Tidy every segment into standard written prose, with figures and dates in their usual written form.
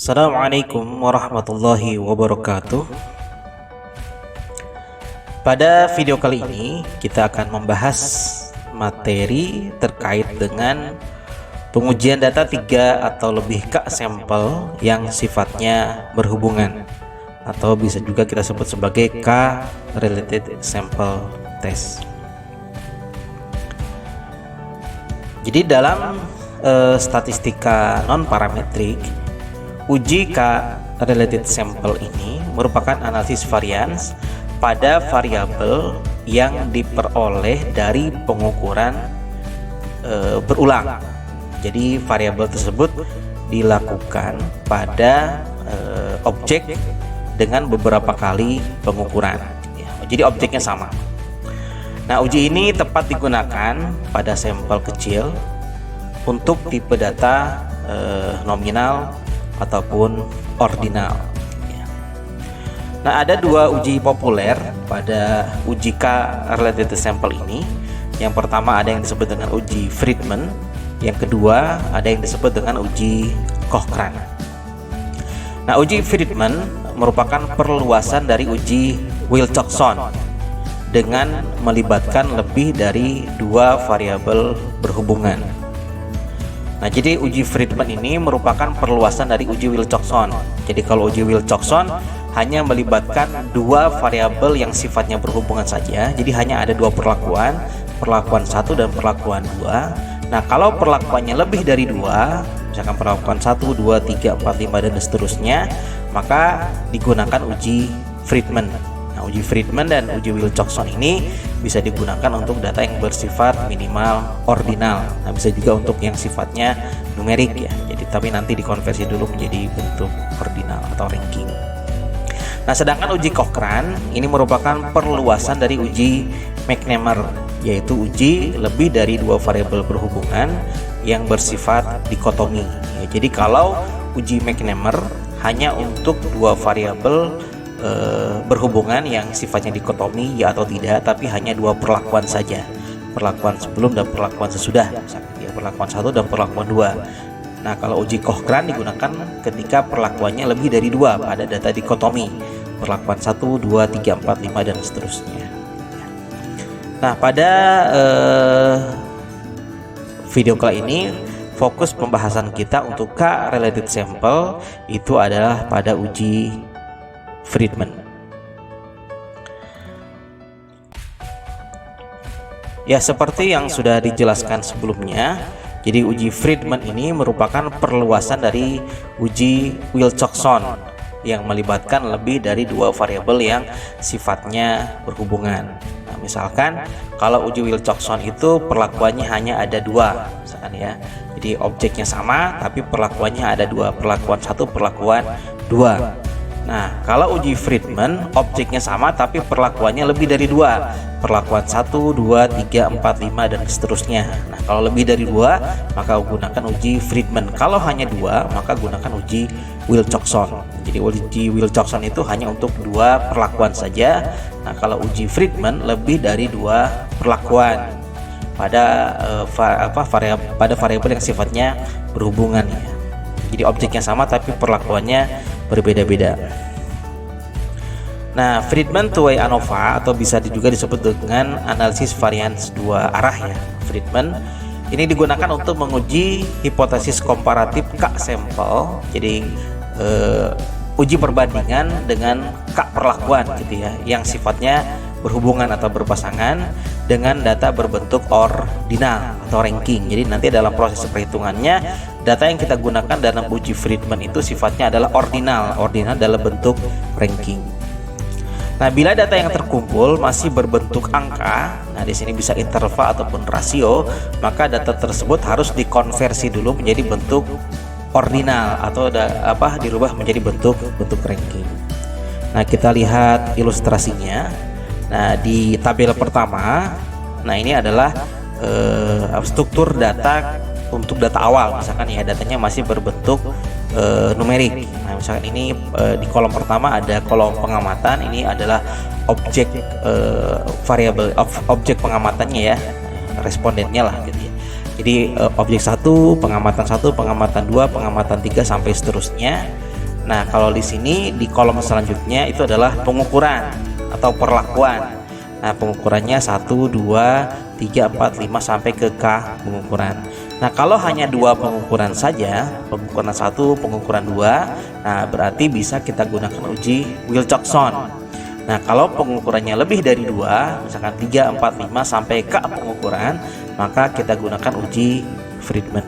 Assalamualaikum warahmatullahi wabarakatuh. Pada video kali ini kita akan membahas materi terkait dengan pengujian data 3 atau lebih K sampel yang sifatnya berhubungan, atau bisa juga kita sebut sebagai K related sample test. Jadi dalam statistika non parametrik, uji K related sample ini merupakan analisis varians pada variabel yang diperoleh dari pengukuran berulang. Jadi variabel tersebut dilakukan pada objek dengan beberapa kali pengukuran. Jadi objeknya sama. Nah, uji ini tepat digunakan pada sampel kecil untuk tipe data nominal ataupun ordinal. Nah, ada dua uji populer pada uji K related sample ini. Yang pertama ada yang disebut dengan uji Friedman, yang kedua ada yang disebut dengan uji Cochrane. Nah, uji Friedman merupakan perluasan dari uji Wilcoxon dengan melibatkan lebih dari dua variabel berhubungan. Nah, jadi uji Friedman ini merupakan perluasan dari uji Wilcoxon. Jadi kalau uji Wilcoxon hanya melibatkan dua variabel yang sifatnya berhubungan saja. Jadi hanya ada dua perlakuan, perlakuan 1 dan perlakuan 2. Nah, kalau perlakuannya lebih dari dua, misalkan perlakuan 1, 2, 3, 4, 5 dan seterusnya, maka digunakan uji Friedman. Nah, uji Friedman dan uji Wilcoxon ini bisa digunakan untuk data yang bersifat minimal ordinal. Nah, bisa juga untuk yang sifatnya numerik ya. Jadi tapi nanti dikonversi dulu menjadi bentuk ordinal atau ranking. Nah, sedangkan uji Cochrane ini merupakan perluasan dari uji McNemer, yaitu uji lebih dari dua variabel berhubungan yang bersifat dikotomi. Ya, jadi kalau uji McNemer hanya untuk dua variabel berhubungan yang sifatnya dikotomi ya atau tidak, tapi hanya dua perlakuan saja, perlakuan sebelum dan perlakuan sesudah, misalnya ya, perlakuan 1 dan perlakuan 2. Nah, kalau uji Cochrane digunakan ketika perlakuannya lebih dari dua pada data dikotomi, perlakuan 1, 2, 3, 4, 5 dan seterusnya. Nah, pada video kali ini fokus pembahasan kita untuk K related sample itu adalah pada uji Friedman. Ya, seperti yang sudah dijelaskan sebelumnya, jadi uji Friedman ini merupakan perluasan dari uji Wilcoxon yang melibatkan lebih dari dua variabel yang sifatnya berhubungan. Nah, misalkan kalau uji Wilcoxon itu perlakuannya hanya ada dua, misalkan ya. Jadi objeknya sama tapi perlakuannya ada dua, perlakuan 1, perlakuan 2. Nah, kalau uji Friedman objeknya sama tapi perlakuannya lebih dari dua, perlakuan 1, 2, 3, 4, 5 dan seterusnya. Nah, kalau lebih dari dua maka gunakan uji Friedman. Kalau hanya dua maka gunakan uji Wilcoxon. Jadi uji Wilcoxon itu hanya untuk dua perlakuan saja. Nah, kalau uji Friedman lebih dari dua perlakuan pada variabel yang sifatnya berhubungan ya. Jadi objeknya sama tapi perlakuannya berbeda-beda. Nah, Friedman two-way ANOVA atau bisa juga disebut dengan analisis varians dua arah ya. Friedman ini digunakan untuk menguji hipotesis komparatif K sampel. Jadi uji perbandingan dengan K perlakuan gitu ya, yang sifatnya berhubungan atau berpasangan dengan data berbentuk ordinal atau ranking. Jadi nanti dalam proses perhitungannya data yang kita gunakan dalam uji Friedman itu sifatnya adalah ordinal dalam bentuk ranking. Nah, bila data yang terkumpul masih berbentuk angka, nah di sini bisa interval ataupun rasio, maka data tersebut harus dikonversi dulu menjadi bentuk ordinal atau dirubah menjadi bentuk ranking. Nah, kita lihat ilustrasinya. Nah, di tabel pertama, nah ini adalah struktur data untuk data awal, misalkan ya datanya masih berbentuk numerik. Nah, misalkan ini di kolom pertama ada kolom pengamatan, ini adalah objek variabel objek pengamatannya ya, respondennya lah gitu ya. Jadi objek 1, pengamatan 1, pengamatan 2, pengamatan 3 sampai seterusnya. Nah, kalau di sini di kolom selanjutnya itu adalah pengukuran atau perlakuan. Nah, pengukurannya 1, 2, 3, 4, 5 sampai ke K pengukuran. Nah, kalau hanya dua pengukuran saja, pengukuran 1, pengukuran 2, nah berarti bisa kita gunakan uji Wilcoxon. Nah, kalau pengukurannya lebih dari 2, misalkan 3, 4, 5 sampai K pengukuran, maka kita gunakan uji Friedman.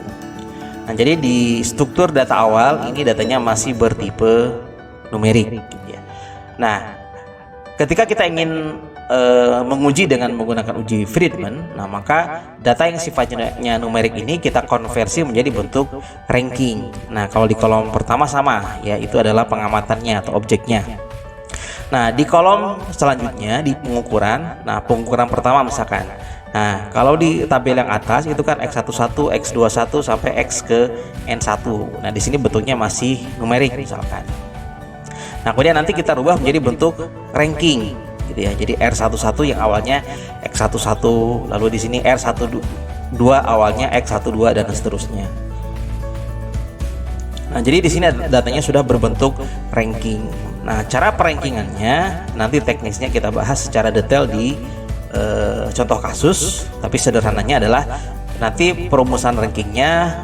Nah, jadi di struktur data awal ini datanya masih bertipe numerik gitu ya. Nah, ketika kita ingin menguji dengan menggunakan uji Friedman, nah maka data yang sifatnya numerik ini kita konversi menjadi bentuk ranking. Nah, kalau di kolom pertama sama ya, itu adalah pengamatannya atau objeknya. Nah, di kolom selanjutnya di pengukuran, nah pengukuran pertama misalkan, nah kalau di tabel yang atas itu kan X11, X21 sampai X ke N1. Nah, di sini bentuknya masih numerik misalkan. Nah, kemudian nanti kita rubah menjadi bentuk ranking gitu ya. Jadi R11 yang awalnya X11, lalu di sini R12 awalnya X12 dan seterusnya. Nah, jadi di sini datanya sudah berbentuk ranking. Nah, cara perankingannya nanti teknisnya kita bahas secara detail di contoh kasus, tapi sederhananya adalah nanti perumusan rankingnya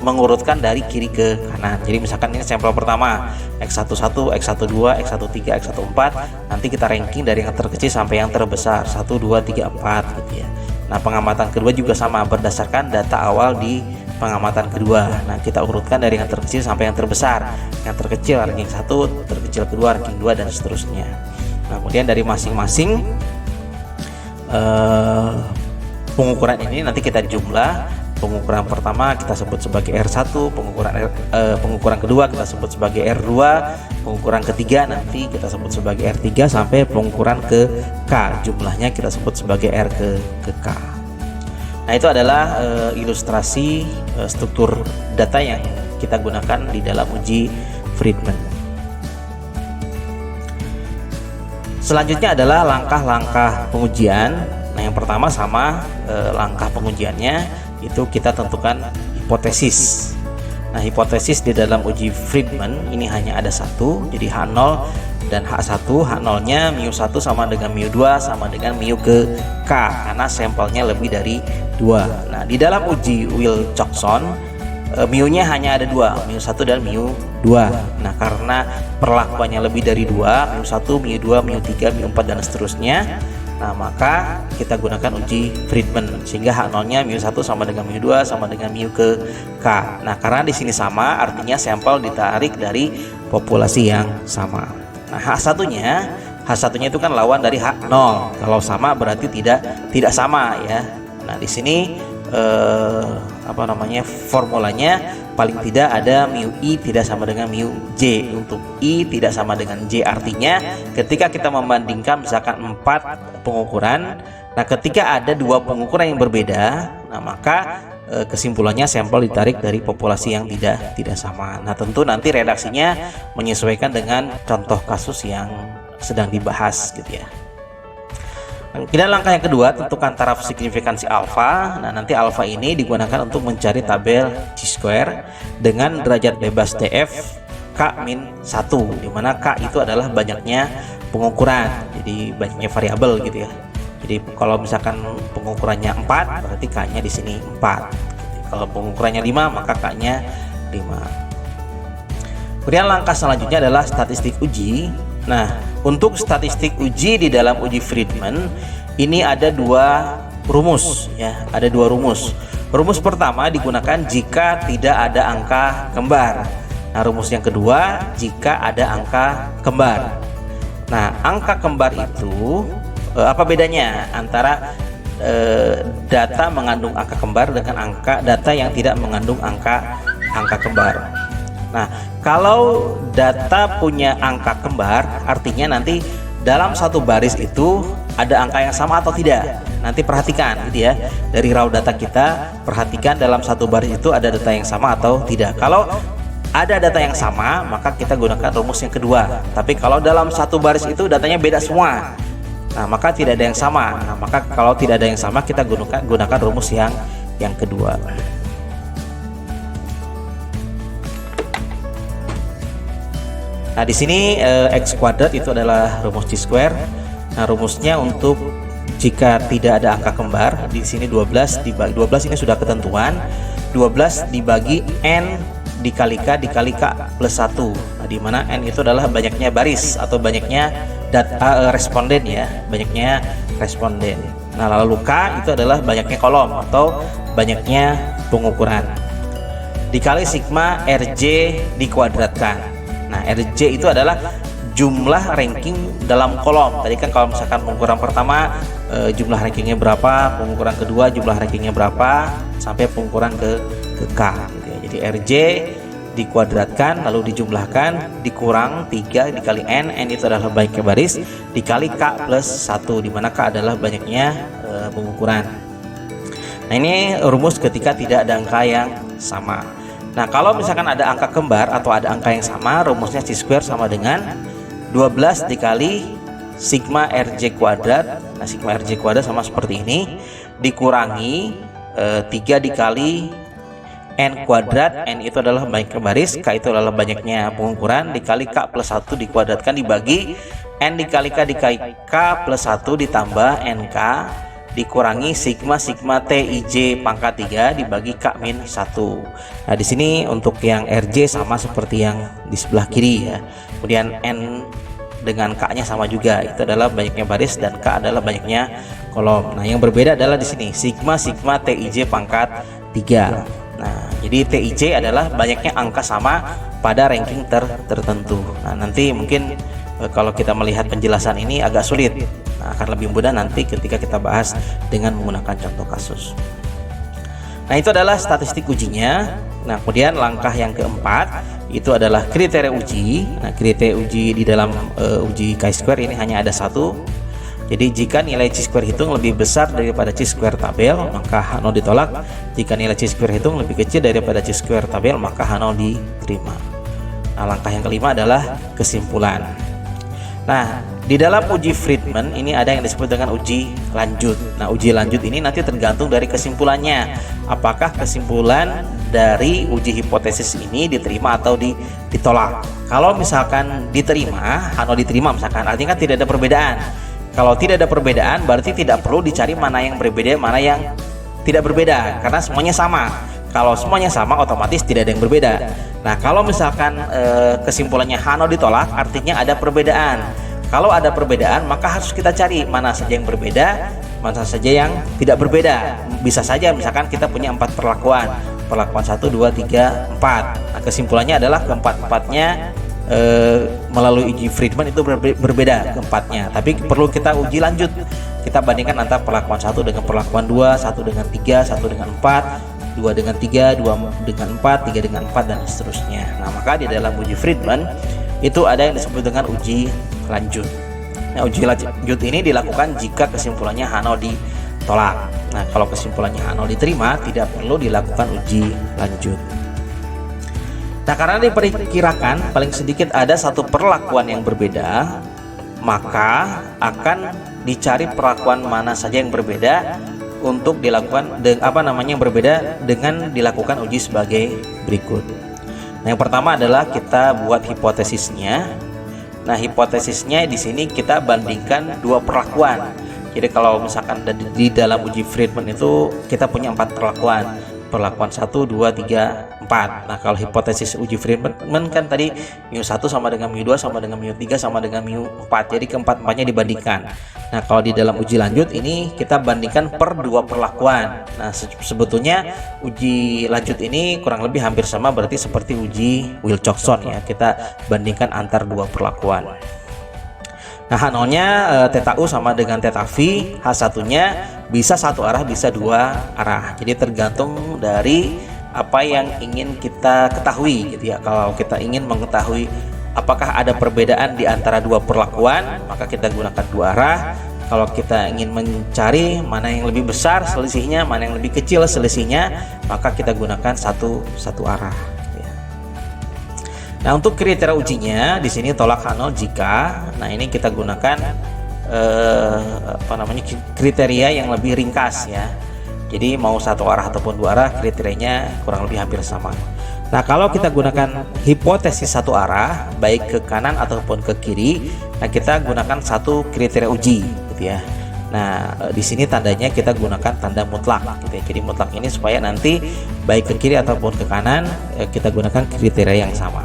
mengurutkan dari kiri ke kanan. Jadi misalkan ini sampel pertama X11, X12, X13, X14, nanti kita ranking dari yang terkecil sampai yang terbesar 1, 2, 3, 4 gitu ya. Nah, pengamatan kedua juga sama berdasarkan data awal di pengamatan kedua. Nah, kita urutkan dari yang terkecil sampai yang terbesar. Yang terkecil ranking 1, terkecil kedua ranking 2 dan seterusnya. Nah, kemudian dari masing-masing pengukuran ini nanti kita jumlah. Pengukuran pertama kita sebut sebagai R1, pengukuran kedua kita sebut sebagai R2, pengukuran ketiga nanti kita sebut sebagai R3 sampai pengukuran ke K, jumlahnya kita sebut sebagai R ke K. Nah, itu adalah ilustrasi struktur data yang kita gunakan di dalam uji Friedman. Selanjutnya adalah langkah-langkah pengujian. Nah, yang pertama sama langkah pengujiannya itu kita tentukan hipotesis. Nah, hipotesis di dalam uji Friedman ini hanya ada satu, jadi H0 dan H1. H0-nya mu1 sama dengan mu2 sama dengan mu ke K karena sampelnya lebih dari 2. Nah, di dalam uji Wilcoxon mu-nya hanya ada 2, mu1 dan mu2. Nah, karena perlakuannya lebih dari 2, mu1, mu2, mu3, mu4 dan seterusnya, nah maka kita gunakan uji Friedman sehingga H0-nya mu1 sama dengan mu2 sama dengan mu ke K. Nah, karena di sini sama artinya sampel ditarik dari populasi yang sama. Nah, H1-nya itu kan lawan dari H0. Kalau sama berarti tidak sama ya. Nah, di sini formulanya paling tidak ada mu I tidak sama dengan mu J. Untuk I tidak sama dengan J artinya ketika kita membandingkan misalkan 4 pengukuran, nah ketika ada 2 pengukuran yang berbeda, nah maka kesimpulannya sampel ditarik dari populasi yang tidak sama. Nah, tentu nanti redaksinya menyesuaikan dengan contoh kasus yang sedang dibahas gitu ya. Kemudian langkah yang kedua, tentukan taraf signifikansi alfa. Nah, nanti alfa ini digunakan untuk mencari tabel chi-square dengan derajat bebas DF K-1, di mana K itu adalah banyaknya pengukuran, jadi banyaknya variabel gitu ya. Jadi kalau misalkan pengukurannya 4, berarti K-nya di sini 4. Kalau pengukurannya 5, maka K-nya 5. Kemudian langkah selanjutnya adalah statistik uji. Nah, untuk statistik uji di dalam uji Friedman ini ada 2 rumus ya, ada 2 rumus. Rumus pertama digunakan jika tidak ada angka kembar. Nah, rumus yang kedua jika ada angka kembar. Nah, angka kembar itu apa bedanya antara data mengandung angka kembar dengan data yang tidak mengandung angka kembar? Nah, kalau data punya angka kembar artinya nanti dalam satu baris itu ada angka yang sama atau tidak. Nanti perhatikan gitu ya, dari raw data kita perhatikan dalam satu baris itu ada data yang sama atau tidak. Kalau ada data yang sama maka kita gunakan rumus yang kedua. Tapi kalau dalam satu baris itu datanya beda semua, nah maka tidak ada yang sama. Nah, maka kalau tidak ada yang sama kita gunakan rumus yang kedua. Nah, di sini X kuadrat itu adalah rumus C square. Nah, rumusnya untuk jika tidak ada angka kembar, di sini 12 dibagi 12 ini sudah ketentuan. 12 dibagi N dikali K plus 1. Nah, di mana N itu adalah banyaknya baris atau banyaknya responden ya, banyaknya responden. Nah, lalu K itu adalah banyaknya kolom atau banyaknya pengukuran. Dikali sigma RJ dikuadratkan. Nah, RJ itu adalah jumlah ranking dalam kolom. Tadi kan kalau misalkan pengukuran pertama jumlah rankingnya berapa, pengukuran kedua jumlah rankingnya berapa, sampai pengukuran ke K gitu ya. Jadi RJ dikuadratkan lalu dijumlahkan dikurang 3 dikali N itu adalah banyaknya baris, dikali K plus 1, di mana K adalah banyaknya pengukuran. Nah, ini rumus ketika tidak ada angka yang sama. Nah, kalau misalkan ada angka kembar atau ada angka yang sama, rumusnya C square sama dengan 12 dikali sigma RJ kuadrat. Nah, sigma RJ kuadrat sama seperti ini, dikurangi 3 dikali N kuadrat. N itu adalah banyaknya baris, K itu adalah banyaknya pengukuran, dikali K plus 1 dikuadratkan dibagi N dikali K plus 1 ditambah NK dikurangi sigma TIJ pangkat 3 dibagi K min 1. Nah, di sini untuk yang RJ sama seperti yang di sebelah kiri ya. Kemudian N dengan K-nya sama juga, itu adalah banyaknya baris dan K adalah banyaknya kolom. Nah, yang berbeda adalah di sini sigma TIJ pangkat 3. Nah, jadi TIJ adalah banyaknya angka sama pada ranking tertentu. Nah, nanti mungkin kalau kita melihat penjelasan ini agak sulit. Nah, akan lebih mudah nanti ketika kita bahas dengan menggunakan contoh kasus. Nah, itu adalah statistik ujinya. Nah, kemudian langkah yang keempat itu adalah kriteria uji. Nah, kriteria uji di dalam uji chi-square ini hanya ada satu. Jadi jika nilai chi-square hitung lebih besar daripada chi-square tabel, maka H0 ditolak. Jika nilai chi-square hitung lebih kecil daripada chi-square tabel, maka H0 diterima. Nah, langkah yang kelima adalah kesimpulan. Nah, di dalam uji Friedman ini ada yang disebut dengan uji lanjut. Nah, uji lanjut ini nanti tergantung dari kesimpulannya. Apakah kesimpulan dari uji hipotesis ini diterima atau ditolak. Kalau misalkan diterima, H0 diterima misalkan, artinya kan tidak ada perbedaan. Kalau tidak ada perbedaan berarti tidak perlu dicari mana yang berbeda, mana yang tidak berbeda, karena semuanya sama. Kalau semuanya sama otomatis tidak ada yang berbeda. Nah, kalau misalkan kesimpulannya H0 ditolak, artinya ada perbedaan. Kalau ada perbedaan, maka harus kita cari mana saja yang berbeda, mana saja yang tidak berbeda. Bisa saja misalkan kita punya 4 perlakuan 1, 2, 3, 4. Nah, kesimpulannya adalah keempat-empatnya melalui uji Friedman itu berbeda keempatnya. Tapi perlu kita uji lanjut. Kita bandingkan antara perlakuan 1 dengan perlakuan 2, 1 dengan 3, 1 dengan 4, 2 dengan 3, 2 dengan 4, 3 dengan 4 dan seterusnya. Nah, maka di dalam uji Friedman itu ada yang disebut dengan uji lanjut. Nah, uji lanjut ini dilakukan jika kesimpulannya H0 ditolak. Nah, kalau kesimpulannya H0 diterima, tidak perlu dilakukan uji lanjut. Nah, karena diperkirakan paling sedikit ada satu perlakuan yang berbeda, maka akan dicari perlakuan mana saja yang berbeda untuk dilakukan yang berbeda dengan dilakukan uji sebagai berikut. Nah, yang pertama adalah kita buat hipotesisnya. Nah, hipotesisnya di sini kita bandingkan 2 perlakuan. Jadi kalau misalkan di dalam uji Friedman itu kita punya 4 perlakuan. Perlakuan 1, 2, 3, 4. Nah, kalau hipotesis uji Friedman kan tadi mu1 sama dengan mu2 sama dengan mu3 sama dengan mu4. Jadi keempat-empatnya dibandingkan. Nah, kalau di dalam uji lanjut ini kita bandingkan per 2 perlakuan. Nah, sebetulnya uji lanjut ini kurang lebih hampir sama, berarti seperti uji Wilcoxon ya. Kita bandingkan antar 2 perlakuan. Nah, H0-nya theta U sama dengan theta V, H1-nya bisa satu arah bisa 2 arah. Jadi tergantung dari apa yang ingin kita ketahui gitu ya. Kalau kita ingin mengetahui apakah ada perbedaan di antara 2 perlakuan, maka kita gunakan 2 arah. Kalau kita ingin mencari mana yang lebih besar selisihnya, mana yang lebih kecil selisihnya, maka kita gunakan satu arah. Nah, untuk kriteria ujinya di sini tolak H0 jika, nah ini kita gunakan kriteria yang lebih ringkas ya. Jadi mau satu arah ataupun 2 arah kriterianya kurang lebih hampir sama. Nah, kalau kita gunakan hipotesis satu arah, baik ke kanan ataupun ke kiri, nah kita gunakan satu kriteria uji, gitu ya. Nah, di sini tandanya kita gunakan tanda mutlak, gitu ya. Jadi mutlak ini supaya nanti baik ke kiri ataupun ke kanan kita gunakan kriteria yang sama.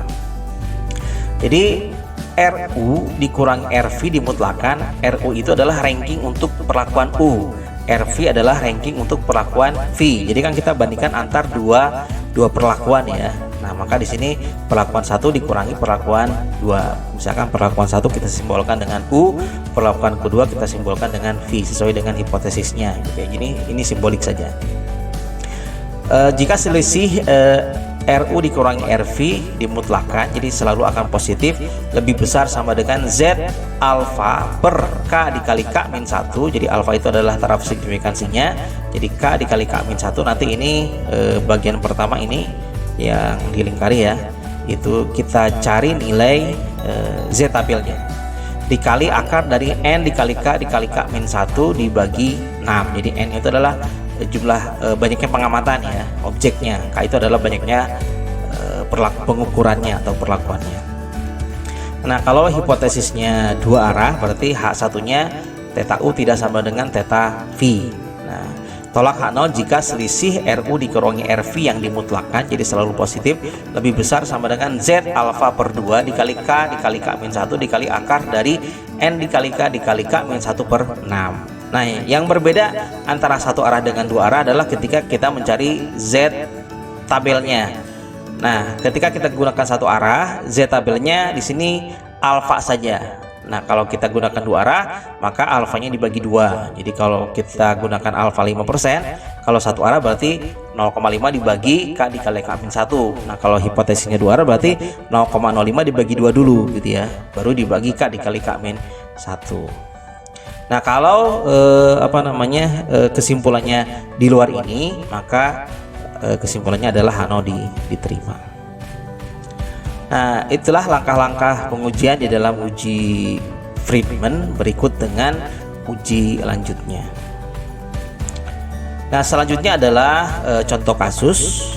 Jadi RU dikurangi RV dimutlakan. RU itu adalah ranking untuk perlakuan U, RV adalah ranking untuk perlakuan V. Jadi kan kita bandingkan antar dua perlakuan ya. Nah, maka di sini perlakuan 1 dikurangi perlakuan 2. Misalkan perlakuan 1 kita simbolkan dengan U, perlakuan kedua kita simbolkan dengan V sesuai dengan hipotesisnya. Oke, jadi ini simbolik saja. Jika selisih RU dikurangi RV dimutlakan, jadi selalu akan positif, lebih besar sama dengan Z alfa per K dikali K min 1. Jadi alfa itu adalah taraf signifikansinya, jadi K dikali K min 1. Nanti ini bagian pertama ini yang dilingkari ya, itu kita cari nilai Z tabelnya dikali akar dari N dikali K min 1 dibagi 6. Jadi N itu adalah jumlah banyaknya pengamatan ya, objeknya. K itu adalah banyaknya pengukurannya atau perlakuannya. Nah, kalau hipotesisnya dua arah, berarti H1-nya theta U tidak sama dengan theta V. Nah, tolak H0 jika selisih RU dikurangi RV yang dimutlakan, jadi selalu positif, lebih besar sama dengan Z alfa per 2 dikali K min 1 dikali akar dari N dikali K min 1 per 6. Nah, yang berbeda antara satu arah dengan dua arah adalah ketika kita mencari Z tabelnya. Nah, ketika kita gunakan satu arah, Z tabelnya di sini alfa saja. Nah, kalau kita gunakan dua arah, maka alfanya dibagi 2. Jadi kalau kita gunakan alfa 5%, kalau satu arah berarti 0,5 dibagi K dikali K min 1. Nah, kalau hipotesisnya dua arah berarti 0,05 dibagi 2 dulu gitu ya. Baru dibagi K dikali K min 1. Nah, kalau kesimpulannya di luar ini, maka kesimpulannya adalah H0 diterima. Nah, itulah langkah-langkah pengujian di dalam uji Friedman. Berikut dengan uji lanjutnya. Nah, selanjutnya adalah contoh kasus.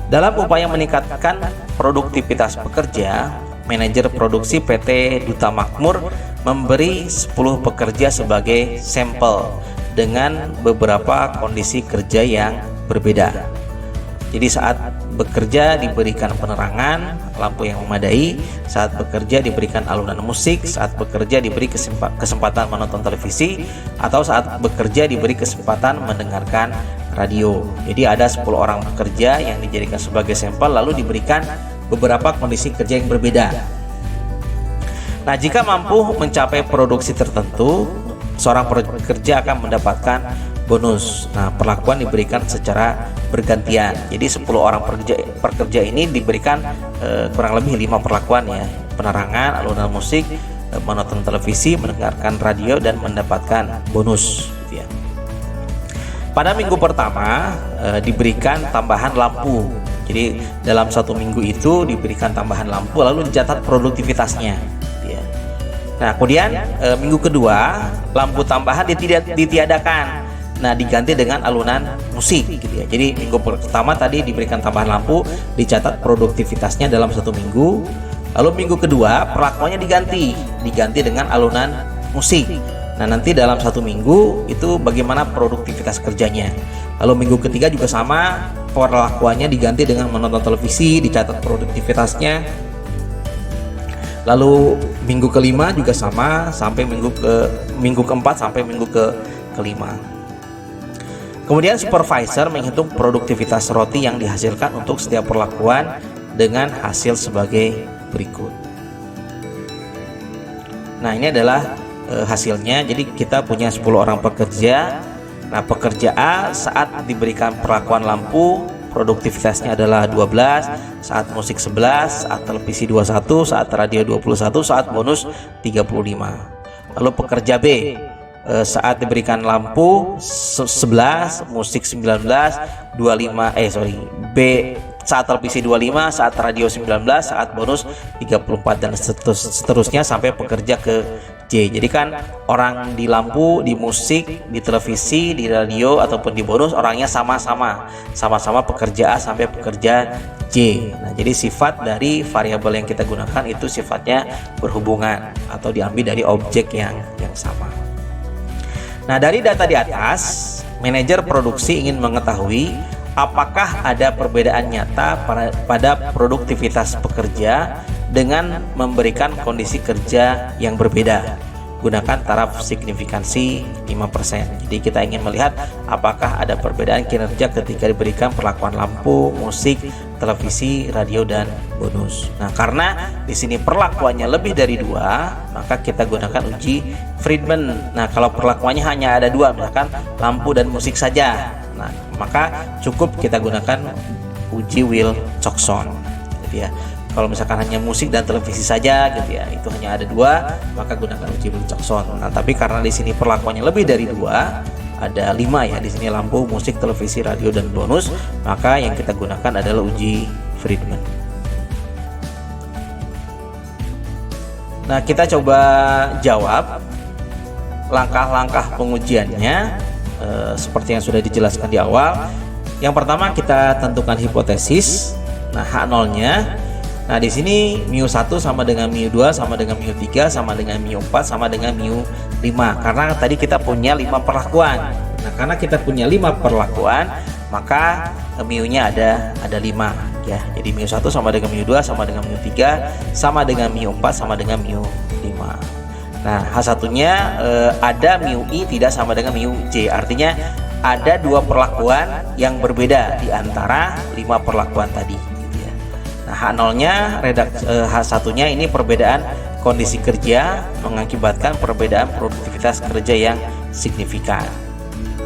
Dalam upaya meningkatkan produktivitas pekerja, manajer produksi PT Duta Makmur memberi 10 pekerja sebagai sampel dengan beberapa kondisi kerja yang berbeda. Jadi saat bekerja diberikan penerangan lampu yang memadai, saat bekerja diberikan alunan musik, saat bekerja diberi kesempatan menonton televisi, atau saat bekerja diberi kesempatan mendengarkan radio. Jadi ada 10 orang pekerja yang dijadikan sebagai sampel lalu diberikan beberapa kondisi kerja yang berbeda. Nah, jika mampu mencapai produksi tertentu, seorang pekerja akan mendapatkan bonus. Nah, perlakuan diberikan secara bergantian. Jadi 10 orang pekerja ini diberikan kurang lebih 5 perlakuan ya. Penerangan, alunan musik, menonton televisi, mendengarkan radio, dan mendapatkan bonus gitu ya. Pada minggu pertama diberikan tambahan lampu. Jadi dalam satu minggu itu diberikan tambahan lampu lalu dicatat produktivitasnya gitu ya. Nah, kemudian minggu kedua lampu tambahan ditiadakan. Nah, diganti dengan alunan musik gitu ya. Jadi minggu pertama tadi diberikan tambahan lampu, dicatat produktivitasnya dalam satu minggu. Lalu minggu kedua perlakuannya diganti dengan alunan musik. Nah, nanti dalam satu minggu itu bagaimana produktivitas kerjanya. Lalu minggu ketiga juga sama, perlakuannya diganti dengan menonton televisi, dicatat produktivitasnya. Lalu minggu kelima juga sama sampai minggu keempat sampai minggu kelima. Kemudian supervisor menghitung produktivitas roti yang dihasilkan untuk setiap perlakuan dengan hasil sebagai berikut. Nah, ini adalah hasilnya. Jadi kita punya 10 orang pekerja. Nah, pekerja A saat diberikan perlakuan lampu produktivitasnya adalah 12, saat musik 11, saat televisi 21, saat radio 21, saat bonus 35. Lalu pekerja B saat diberikan lampu 11, musik 19, B saat televisi 25, saat radio 19, saat bonus 34, dan seterusnya sampai pekerja ke J. Jadi kan orang di lampu, di musik, di televisi, di radio ataupun di bonus orangnya sama-sama pekerja A sampai pekerja J. Nah, jadi sifat dari variabel yang kita gunakan itu sifatnya berhubungan atau diambil dari objek yang sama. Nah, dari data di atas, manajer produksi ingin mengetahui apakah ada perbedaan nyata pada produktivitas pekerja dengan memberikan kondisi kerja yang berbeda. Gunakan taraf signifikansi 5%. Jadi kita ingin melihat apakah ada perbedaan kinerja ketika diberikan perlakuan lampu, musik, televisi, radio, dan bonus. Nah, karena di sini perlakuannya lebih dari 2, maka kita gunakan uji Friedman. Nah, kalau perlakuannya hanya ada 2, misalkan lampu dan musik saja, nah maka cukup kita gunakan uji Wilcoxon, gitu ya. Kalau misalkan hanya musik dan televisi saja, gitu ya, itu hanya ada 2, maka gunakan uji Wilcoxon. Nah, tapi karena di sini perlakuannya lebih dari 2, ada 5 ya, di sini lampu, musik, televisi, radio, dan bonus, maka yang kita gunakan adalah uji Friedman. Nah, kita coba jawab langkah-langkah pengujiannya seperti yang sudah dijelaskan di awal. Yang pertama kita tentukan hipotesis. Nah, H0-nya. Nah, di sini mu1 sama dengan mu2 sama dengan mu3 sama dengan mu4 sama dengan mu5. Karena tadi kita punya 5 perlakuan. Nah, karena kita punya 5 perlakuan, maka mu-nya ada 5 ya. Jadi mu1 sama dengan mu2 sama dengan mu3 sama dengan mu4 sama dengan mu5. Nah, H1-nya ada mu-I tidak sama dengan mu-J. Artinya ada 2 perlakuan yang berbeda di antara 5 perlakuan tadi. Nah, H0-nya H1-nya ini perbedaan kondisi kerja mengakibatkan perbedaan produktivitas kerja yang signifikan.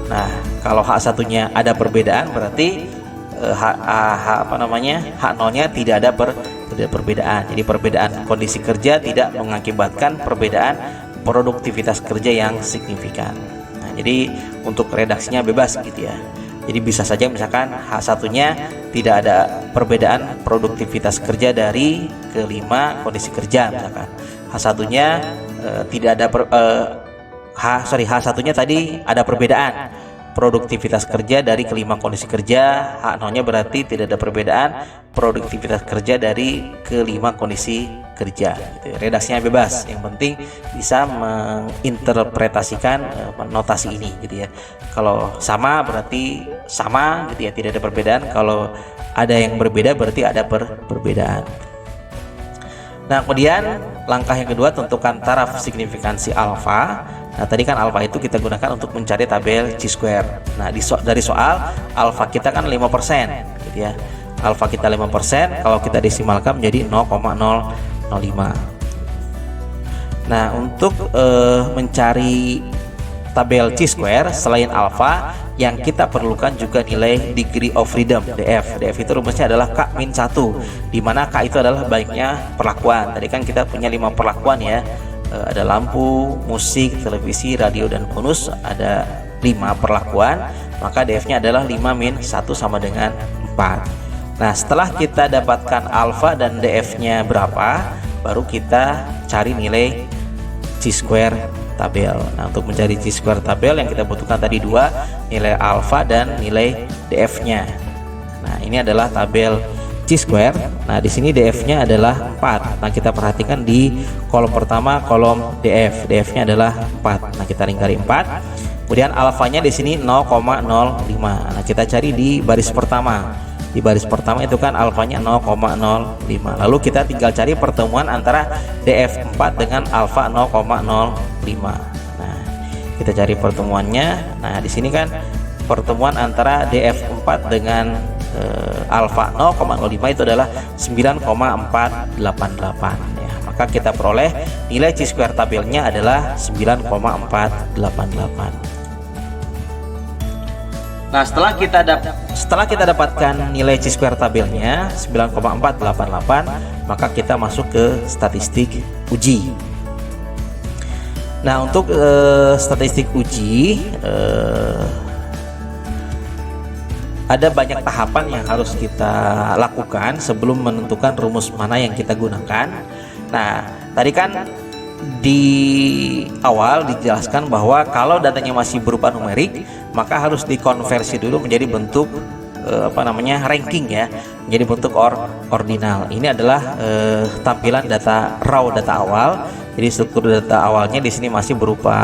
Nah, kalau H1-nya ada perbedaan berarti H0-nya tidak ada perbedaan. Jadi perbedaan kondisi kerja tidak mengakibatkan perbedaan produktivitas kerja yang signifikan. Nah, jadi untuk redaksinya bebas gitu ya. Jadi bisa saja misalkan H1-nya tidak ada perbedaan produktivitas kerja dari kelima kondisi kerja misalkan. H1-nya tidak ada H1-nya tadi ada perbedaan produktivitas kerja dari kelima kondisi kerja. H0-nya berarti tidak ada perbedaan produktivitas kerja dari kelima kondisi kerja gitu. Redaksinya bebas, yang penting bisa menginterpretasikan notasi ini gitu ya. Kalau sama berarti sama gitu ya, tidak ada perbedaan. Kalau ada yang berbeda berarti ada perbedaan. Nah, kemudian langkah yang kedua, tentukan taraf signifikansi alfa. Nah, tadi kan alfa itu kita gunakan untuk mencari tabel chi-square. Nah, dari soal alfa kita kan 5% gitu ya. Alfa kita 5%, kalau kita desimalkan menjadi 0,005. Nah, untuk mencari tabel chi-square selain alfa, yang kita perlukan juga nilai degree of freedom DF. DF itu rumusnya adalah K-1, di mana K itu adalah baiknya perlakuan. Tadi kan kita punya 5 perlakuan ya. Ada lampu, musik, televisi, radio, dan bonus. Ada 5 perlakuan, maka DF-nya adalah 5-1 sama dengan 4. Nah, setelah kita dapatkan alfa dan DF-nya berapa, baru kita cari nilai chi-square tabel. Nah, untuk mencari chi-square tabel yang kita butuhkan tadi 2, nilai alfa dan nilai DF-nya. Nah, ini adalah tabel chi-square. Nah, di sini DF-nya adalah 4. Nah, kita perhatikan di kolom pertama, kolom DF. DF-nya adalah 4. Nah, kita lingkari 4. Kemudian alfanya di sini 0,05. Nah, kita cari di baris pertama. Di baris pertama itu kan alfanya 0,05. Lalu kita tinggal cari pertemuan antara DF4 dengan alfa 0,05. Nah, kita cari pertemuannya. Nah, di sini kan pertemuan antara DF4 dengan alfa 0,05 itu adalah 9,488 ya. Maka kita peroleh nilai chi-square tabelnya adalah 9,488. Nah, setelah kita dapatkan nilai chi-square tabelnya 9,488, maka kita masuk ke statistik uji. Nah, untuk statistik uji ada banyak tahapan yang harus kita lakukan sebelum menentukan rumus mana yang kita gunakan. Nah, tadi kan di awal dijelaskan bahwa kalau datanya masih berupa numerik, maka harus dikonversi dulu menjadi bentuk ranking ya, menjadi bentuk ordinal. Ini adalah tampilan data raw data awal. Jadi struktur data awalnya di sini masih berupa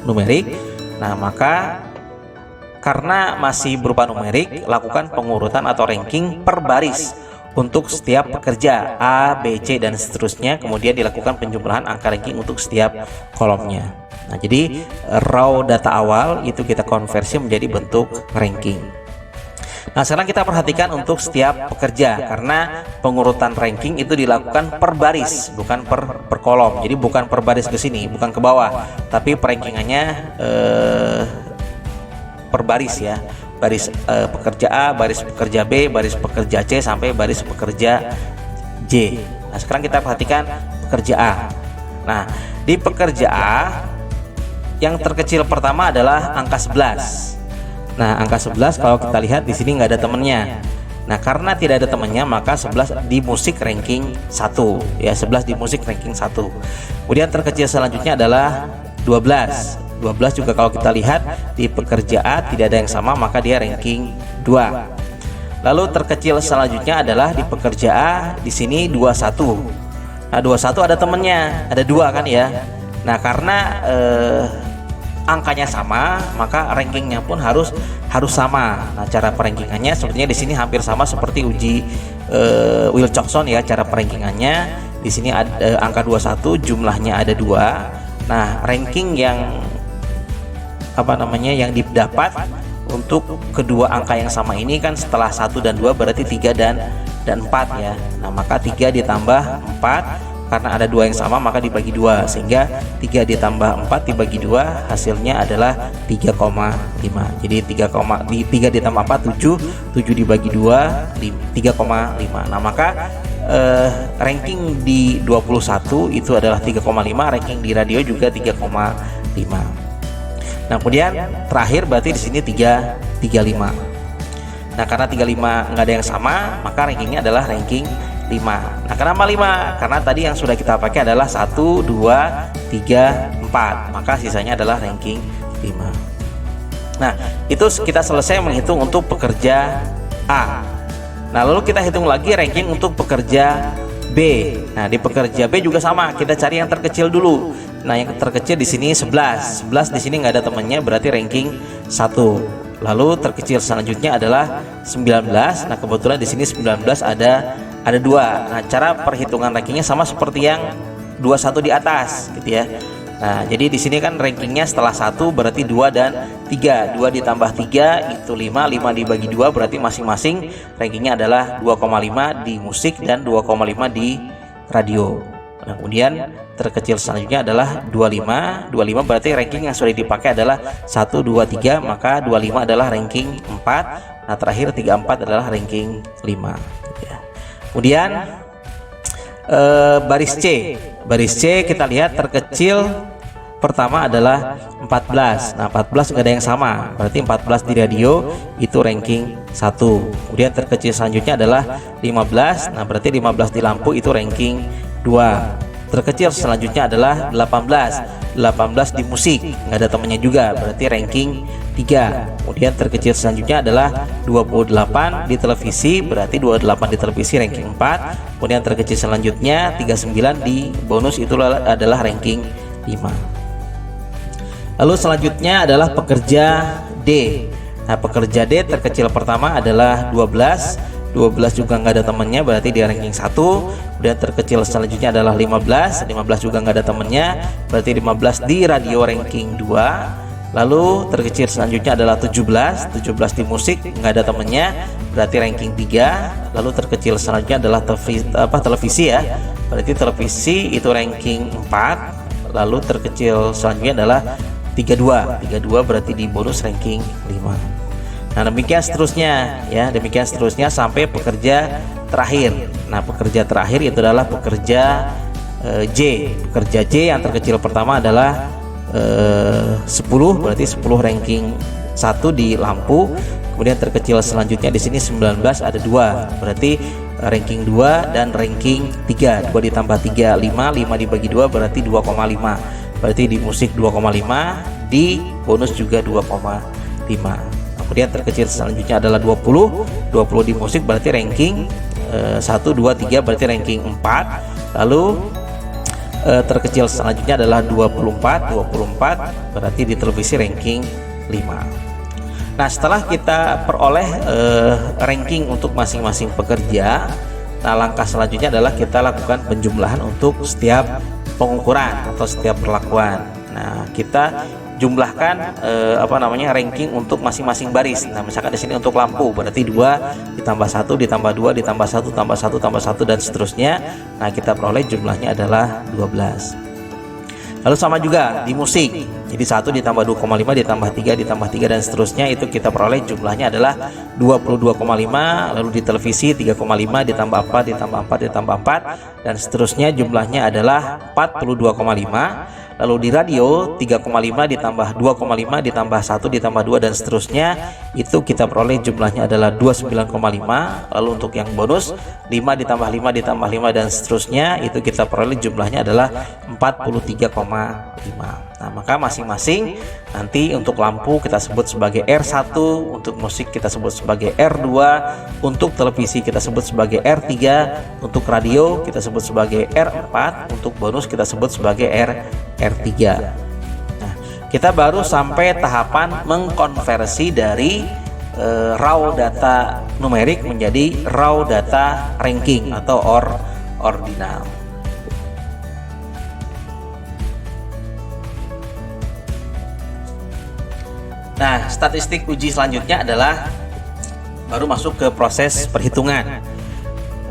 numerik. Nah, maka karena masih berupa numerik, lakukan pengurutan atau ranking per baris untuk setiap pekerja A, B, C dan seterusnya. Kemudian dilakukan penjumlahan angka ranking untuk setiap kolomnya. Nah, jadi raw data awal itu kita konversi menjadi bentuk ranking. Nah, sekarang kita perhatikan untuk setiap pekerja, karena pengurutan ranking itu dilakukan per baris, bukan per kolom. Jadi bukan per baris ke sini, bukan ke bawah, tapi perankingannya per baris ya. Baris pekerja A, baris pekerja B, baris pekerja C sampai baris pekerja J. Nah, sekarang kita perhatikan pekerja A. Nah, di pekerja A yang terkecil pertama adalah angka 11. Nah, angka 11 kalau kita lihat di sini nggak ada temennya. Nah, karena tidak ada temennya, maka 11 di musik ranking 1 ya, 11 di musik ranking 1. Kemudian terkecil selanjutnya adalah 12. 12 juga kalau kita lihat di pekerja A tidak ada yang sama, maka dia ranking 2. Lalu terkecil selanjutnya adalah di pekerja A, di sini 21. Nah, 21 ada temennya, ada 2 kan ya. Nah, karena angkanya sama, maka rankingnya pun harus sama. Nah, cara perankingannya sebetulnya di sini hampir sama seperti uji Wilcoxon ya. Cara perankingannya di sini ada angka 21, jumlahnya ada 2. Nah, ranking yang yang didapat untuk kedua angka yang sama ini kan setelah 1 dan 2 berarti 3 dan 4 ya. Nah, maka 3 ditambah 4, karena ada 2 yang sama maka dibagi 2, sehingga 3 ditambah 4 dibagi 2 hasilnya adalah 3,5. Jadi 3 ditambah 4 7, 7 dibagi 2 3,5. Nah, maka ranking di 21 itu adalah 3,5, ranking di radio juga 3,5. Nah, kemudian terakhir berarti di sini 35. Nah, karena 35 nggak ada yang sama, maka rankingnya adalah ranking 5. Nah, kenapa 5? Karena tadi yang sudah kita pakai adalah 1, 2, 3, 4. Maka sisanya adalah ranking 5. Nah, itu kita selesai menghitung untuk pekerja A. Nah, lalu kita hitung lagi ranking untuk pekerja B. Nah, di pekerja B juga sama, kita cari yang terkecil dulu. Nah, yang terkecil di sini 11. 11 di sini nggak ada temannya, berarti ranking 1. Lalu terkecil selanjutnya adalah 19. Nah, kebetulan di sini 19 ada 2. Nah, cara perhitungan rankingnya sama seperti yang 21 di atas gitu ya. Nah, jadi di sini kan rankingnya setelah 1 berarti 2 dan 3. 2 ditambah 3 itu 5, 5 dibagi 2 berarti masing-masing rankingnya adalah 2,5 di musik dan 2,5 di radio. Nah, kemudian terkecil selanjutnya adalah 25. 25 berarti ranking yang sudah dipakai adalah 1, 2, 3, maka 25 adalah ranking 4. Nah, terakhir 34 adalah ranking 5 gitu ya. Kemudian baris C. Baris C kita lihat terkecil pertama adalah 14. Nah, 14 nggak ada yang sama, berarti 14 di radio itu ranking 1. Kemudian terkecil selanjutnya adalah 15. Nah, berarti 15 di lampu itu ranking 2. Terkecil selanjutnya adalah 18. 18 di musik nggak ada temennya juga, berarti ranking 3. Kemudian terkecil selanjutnya adalah 28 di televisi, berarti 28 di televisi ranking 4. Kemudian terkecil selanjutnya 39 di bonus, itu adalah ranking 5. Lalu selanjutnya adalah pekerja D. Nah, pekerja D terkecil pertama adalah 12. 12 juga nggak ada temennya, berarti dia ranking 1. Kemudian terkecil selanjutnya adalah 15. 15 juga nggak ada temennya, berarti 15 di radio ranking 2. Lalu terkecil selanjutnya adalah 17. 17 di musik nggak ada temennya, berarti ranking 3. Lalu terkecil selanjutnya adalah televisi ya, berarti televisi itu ranking 4. Lalu terkecil selanjutnya adalah 32. 32 berarti di bonus ranking 5. Nah, demikian seterusnya ya, demikian seterusnya sampai pekerja terakhir. Nah, pekerja terakhir itu adalah pekerja J. Pekerja J yang terkecil pertama adalah 10, berarti 10 ranking 1 di lampu. Kemudian terkecil selanjutnya di sini 19 ada 2. Berarti ranking 2 dan ranking 3. 2 ditambah 3 5, 5 dibagi 2 berarti 2,5. Berarti di musik 2,5, di bonus juga 2,5. Kemudian terkecil selanjutnya adalah 20. 20 di musik berarti ranking 1 2 3 berarti ranking 4. Lalu terkecil selanjutnya adalah 24 berarti di televisi ranking 5. Nah, setelah kita peroleh ranking untuk masing-masing pekerja, nah langkah selanjutnya adalah kita lakukan penjumlahan untuk setiap pengukuran atau setiap perlakuan. Nah, kita jumlahkan ranking untuk masing-masing baris. Nah, misalkan di sini untuk lampu berarti 2 ditambah 1 ditambah 2 ditambah 1 tambah 1 tambah 1 dan seterusnya. Nah, kita peroleh jumlahnya adalah 12. Lalu sama juga di musik. Jadi 1 ditambah 2,5 ditambah 3 ditambah 3 dan seterusnya, itu kita peroleh jumlahnya adalah 22,5. Lalu di televisi 3,5 ditambah 4 ditambah 4 ditambah 4 dan seterusnya jumlahnya adalah 42,5. Lalu di radio 3,5 ditambah 2,5 ditambah 1 ditambah 2 dan seterusnya, itu kita peroleh jumlahnya adalah 29,5. Lalu untuk yang bonus 5 ditambah 5 ditambah 5 dan seterusnya, itu kita peroleh jumlahnya adalah 43,5. Nah, maka masing-masing nanti untuk lampu kita sebut sebagai R1, untuk musik kita sebut sebagai R2, untuk televisi kita sebut sebagai R3, untuk radio kita sebut sebagai R4, untuk bonus kita sebut sebagai R3. Nah, kita baru sampai tahapan mengkonversi dari raw data numerik menjadi raw data ranking atau ordinal. Nah, statistik uji selanjutnya adalah baru masuk ke proses perhitungan.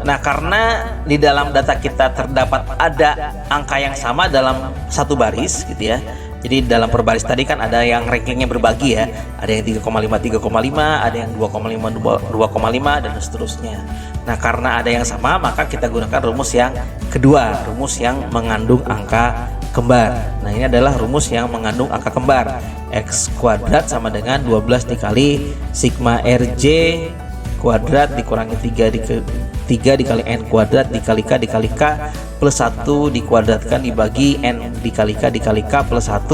Nah, karena di dalam data kita terdapat ada angka yang sama dalam satu baris gitu ya. Jadi dalam per baris tadi kan ada yang rankingnya berbagi ya. Ada yang 3,5 3,5, ada yang 2,5 2,5 dan seterusnya. Nah, karena ada yang sama maka kita gunakan rumus yang kedua, rumus yang mengandung angka kembar. Nah, ini adalah rumus yang mengandung angka kembar. X kuadrat sama dengan 12 dikali sigma RJ kuadrat dikurangi 3 dikali N kuadrat dikali K plus 1 dikuadratkan dibagi N dikali K plus 1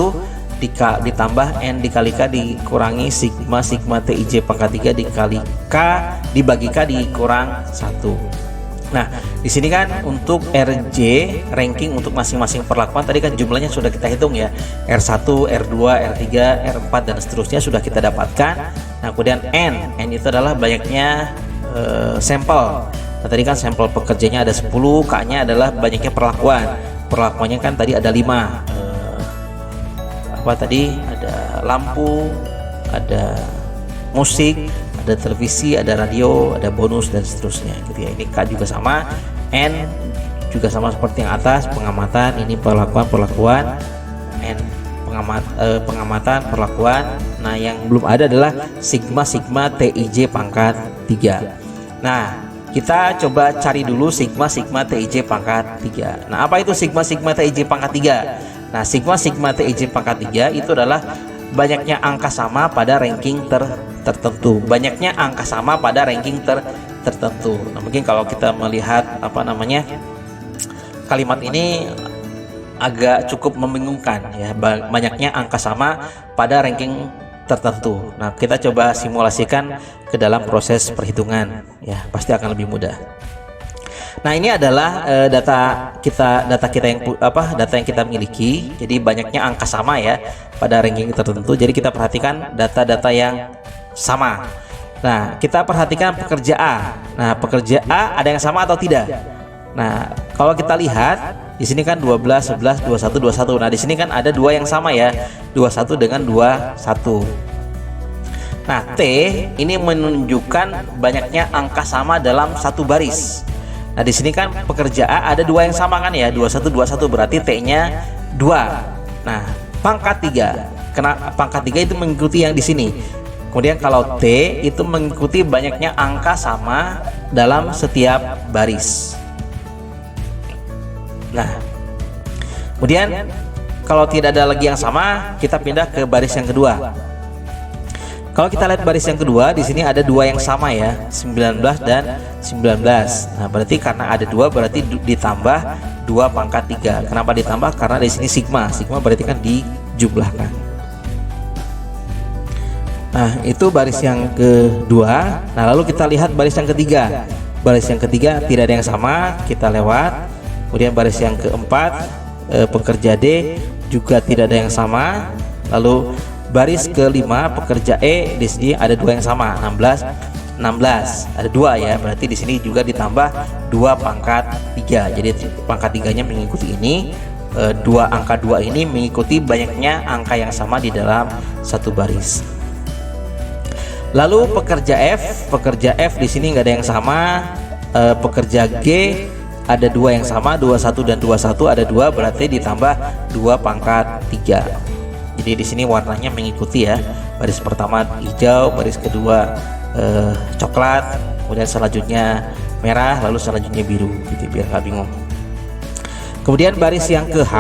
ditambah N dikali K dikurangi sigma TIJ pangkat 3 dikali K dibagi K dikurang 1. Nah, di sini kan untuk RJ ranking untuk masing-masing perlakuan tadi kan jumlahnya sudah kita hitung ya. R1, R2, R3, R4 dan seterusnya sudah kita dapatkan. Nah, kemudian N itu adalah banyaknya sampel. Nah, tadi kan sampel pekerjanya ada 10, K-nya adalah banyaknya perlakuan. Perlakuannya kan tadi ada 5. Ada lampu, ada musik, ada televisi, ada radio, ada bonus dan seterusnya gitu ya. Ini K juga sama, N juga sama seperti yang atas, pengamatan, ini perlakuan N pengamatan perlakuan. Nah, yang belum ada adalah sigma TIJ pangkat 3. Nah, kita coba cari dulu sigma TIJ pangkat 3. Nah, apa itu sigma TIJ pangkat 3? Nah, sigma TIJ pangkat 3 itu adalah banyaknya angka sama pada ranking tertentu. Banyaknya angka sama pada ranking tertentu. Nah, mungkin kalau kita melihat kalimat ini agak cukup membingungkan ya, banyaknya angka sama pada ranking tertentu. Nah, kita coba simulasikan ke dalam proses perhitungan ya, pasti akan lebih mudah. Nah, ini adalah data yang kita miliki. Jadi banyaknya angka sama ya pada ranking tertentu. Jadi kita perhatikan data-data yang sama. Nah, kita perhatikan pekerja A. Nah, pekerja A ada yang sama atau tidak? Nah, kalau kita lihat di sini kan 12, 11, 21, 21. Nah, di sini kan ada 2 yang sama ya. 21 dengan 21. Nah, T ini menunjukkan banyaknya angka sama dalam satu baris. Nah, di sini kan pekerja A ada 2 yang sama kan ya, 21 21 berarti T-nya 2. Nah, pangkat 3. Karena pangkat 3 itu mengikuti yang di sini. Kemudian kalau T itu mengikuti banyaknya angka sama dalam setiap baris. Nah, kemudian kalau tidak ada lagi yang sama, kita pindah ke baris yang kedua. Kalau kita lihat baris yang kedua, di sini ada dua yang sama ya, 19 dan 19. Nah, berarti karena ada dua berarti ditambah 2 pangkat 3. Kenapa ditambah? Karena di sini sigma. Sigma berarti kan dijumlahkan. Nah, itu baris yang kedua. Nah, lalu kita lihat baris yang ketiga. Baris yang ketiga tidak ada yang sama, kita lewat. Kemudian baris yang keempat, pekerja D juga tidak ada yang sama. Lalu baris kelima pekerja E, di sini ada dua yang sama, 16 ada dua ya, berarti di sini juga ditambah 2 pangkat 3. Jadi pangkat 3-nya mengikuti ini, dua angka 2 ini mengikuti banyaknya angka yang sama di dalam satu baris. Lalu pekerja F di sini nggak ada yang sama. Pekerja G ada dua yang sama, 21 dan 21 ada dua, berarti ditambah 2 pangkat 3. Jadi di sini warnanya mengikuti ya. Baris pertama hijau, baris kedua coklat, kemudian selanjutnya merah, lalu selanjutnya biru, gitu biar nggak bingung. Kemudian baris yang ke H,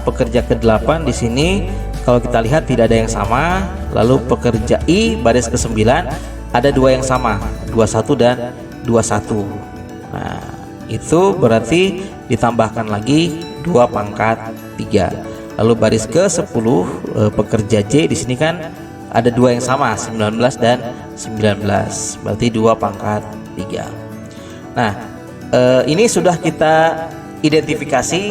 pekerja ke-8 di sini kalau kita lihat tidak ada yang sama. Lalu pekerja I baris ke-9 ada dua yang sama, 21 dan 21. Nah, itu berarti ditambahkan lagi 2 pangkat 3. Lalu baris ke-10 pekerja J di sini kan ada dua yang sama, 19 dan 19, berarti 2 pangkat 3. Nah, ini sudah kita identifikasi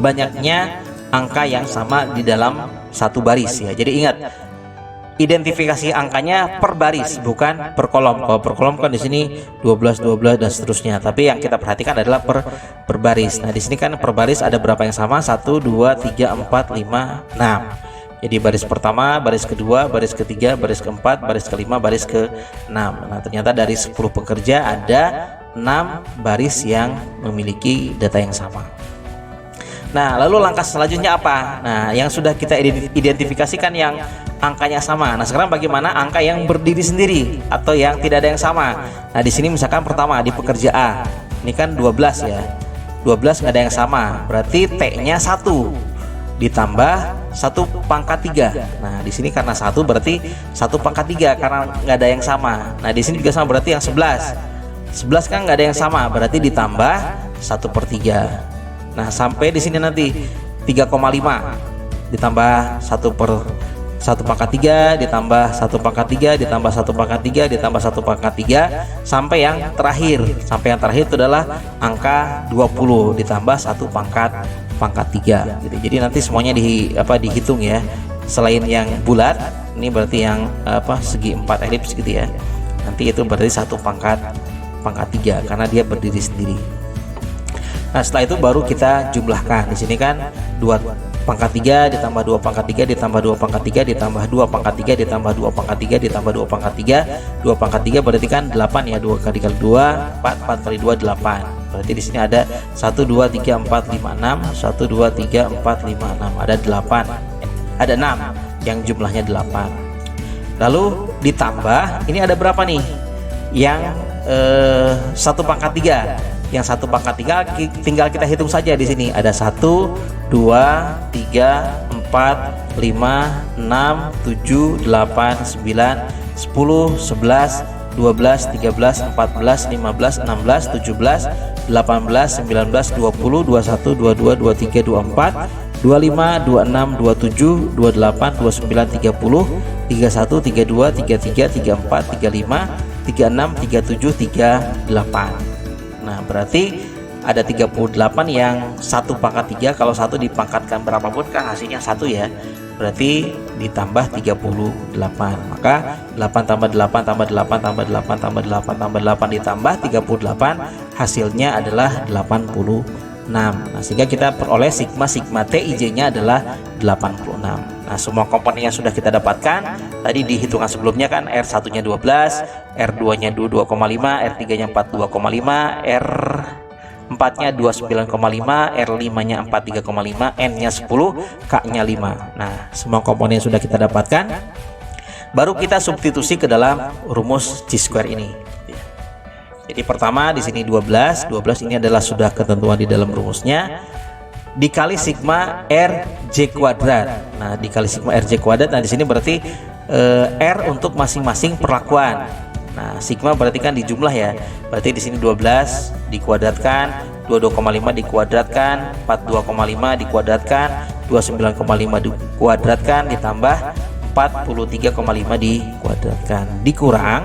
banyaknya angka yang sama di dalam satu baris ya. Jadi ingat, identifikasi angkanya per baris bukan per kolom. Kalau per kolom kan di sini 12 12 dan seterusnya. Tapi yang kita perhatikan adalah per baris. Nah, di sini kan per baris ada berapa yang sama? 1 2 3 4 5 6. Jadi baris pertama, baris kedua, baris ketiga, baris keempat, baris kelima, baris ke-6. Nah, ternyata dari 10 pekerja ada 6 baris yang memiliki data yang sama. Nah, lalu langkah selanjutnya apa? Nah, yang sudah kita identifikasikan yang angkanya sama. Nah, sekarang bagaimana angka yang berdiri sendiri atau yang tidak ada yang sama? Nah, di sini misalkan pertama di pekerja A, ini kan 12 ya. 12 nggak ada yang sama, berarti T-nya 1 ditambah 1 pangkat 3. Nah, di sini karena 1 berarti 1 pangkat 3 karena nggak ada yang sama. Nah, di sini juga sama, berarti yang 11 kan nggak ada yang sama, berarti ditambah 1/3. Nah, sampai di sini nanti 3,5 ditambah 1 pangkat 3 ditambah 1 pangkat 3 ditambah 1 pangkat 3 ditambah 1 pangkat 3 sampai yang terakhir. Sampai yang terakhir itu adalah angka 20 ditambah 1 pangkat 3 gitu. Jadi nanti semuanya dihitung ya. Selain yang bulat, ini berarti yang segi 4 elips gitu ya. Nanti itu berarti 1 pangkat 3 karena dia berdiri sendiri. Nah, setelah itu baru kita jumlahkan. Di sini kan 2 pangkat 3 ditambah 2 pangkat 3 ditambah 2 pangkat 3 ditambah 2 pangkat 3 ditambah 2 pangkat 3 ditambah 2 pangkat 3. 2 pangkat 3 berarti kan 8 ya. 2 kali 2 4, 4 kali 2 8. Berarti di sini ada 1 2 3 4 5 6, 1 2 3 4 5 6. Ada 8. Ada 6 yang jumlahnya 8. Lalu ditambah, ini ada berapa nih? Yang 1 pangkat 3. Yang 1 pangkat 3 tinggal kita hitung saja di sini. Ada 1 2 3 4 5 6 7 8 9 10 11 12 13 14 15 16 17 18 19 20 21 22 23 24 25 26 27 28 29 30 31 32 33 34 35 36 37 38. Nah, berarti ada 38 yang 1 pangkat 3. Kalau 1 dipangkatkan berapapun kan hasilnya 1 ya. Berarti ditambah 38. Maka 8 tambah 8 tambah 8 tambah 8 tambah 8 tambah 8 ditambah 38, hasilnya adalah 86. Nah, sehingga kita peroleh sigma T IJ-nya adalah 86. Nah, semua komponen yang sudah kita dapatkan tadi di hitungan sebelumnya kan R1-nya 12, R2-nya 22,5, R3-nya 42,5, R4-nya 29,5, R5-nya 43,5, N-nya 10, K-nya 5. Nah, semua komponen yang sudah kita dapatkan baru kita substitusi ke dalam rumus Chi-square ini. Jadi pertama di sini 12 ini adalah sudah ketentuan di dalam rumusnya, dikali sigma RJ kuadrat. Nah, dikali sigma RJ kuadrat. Nah, di sini berarti R untuk masing-masing perlakuan. Nah, sigma berarti kan di jumlah ya. Berarti di sini 12 dikuadratkan, 22,5 dikuadratkan, 42,5 dikuadratkan, 29,5 dikuadratkan ditambah 43,5 dikuadratkan dikurang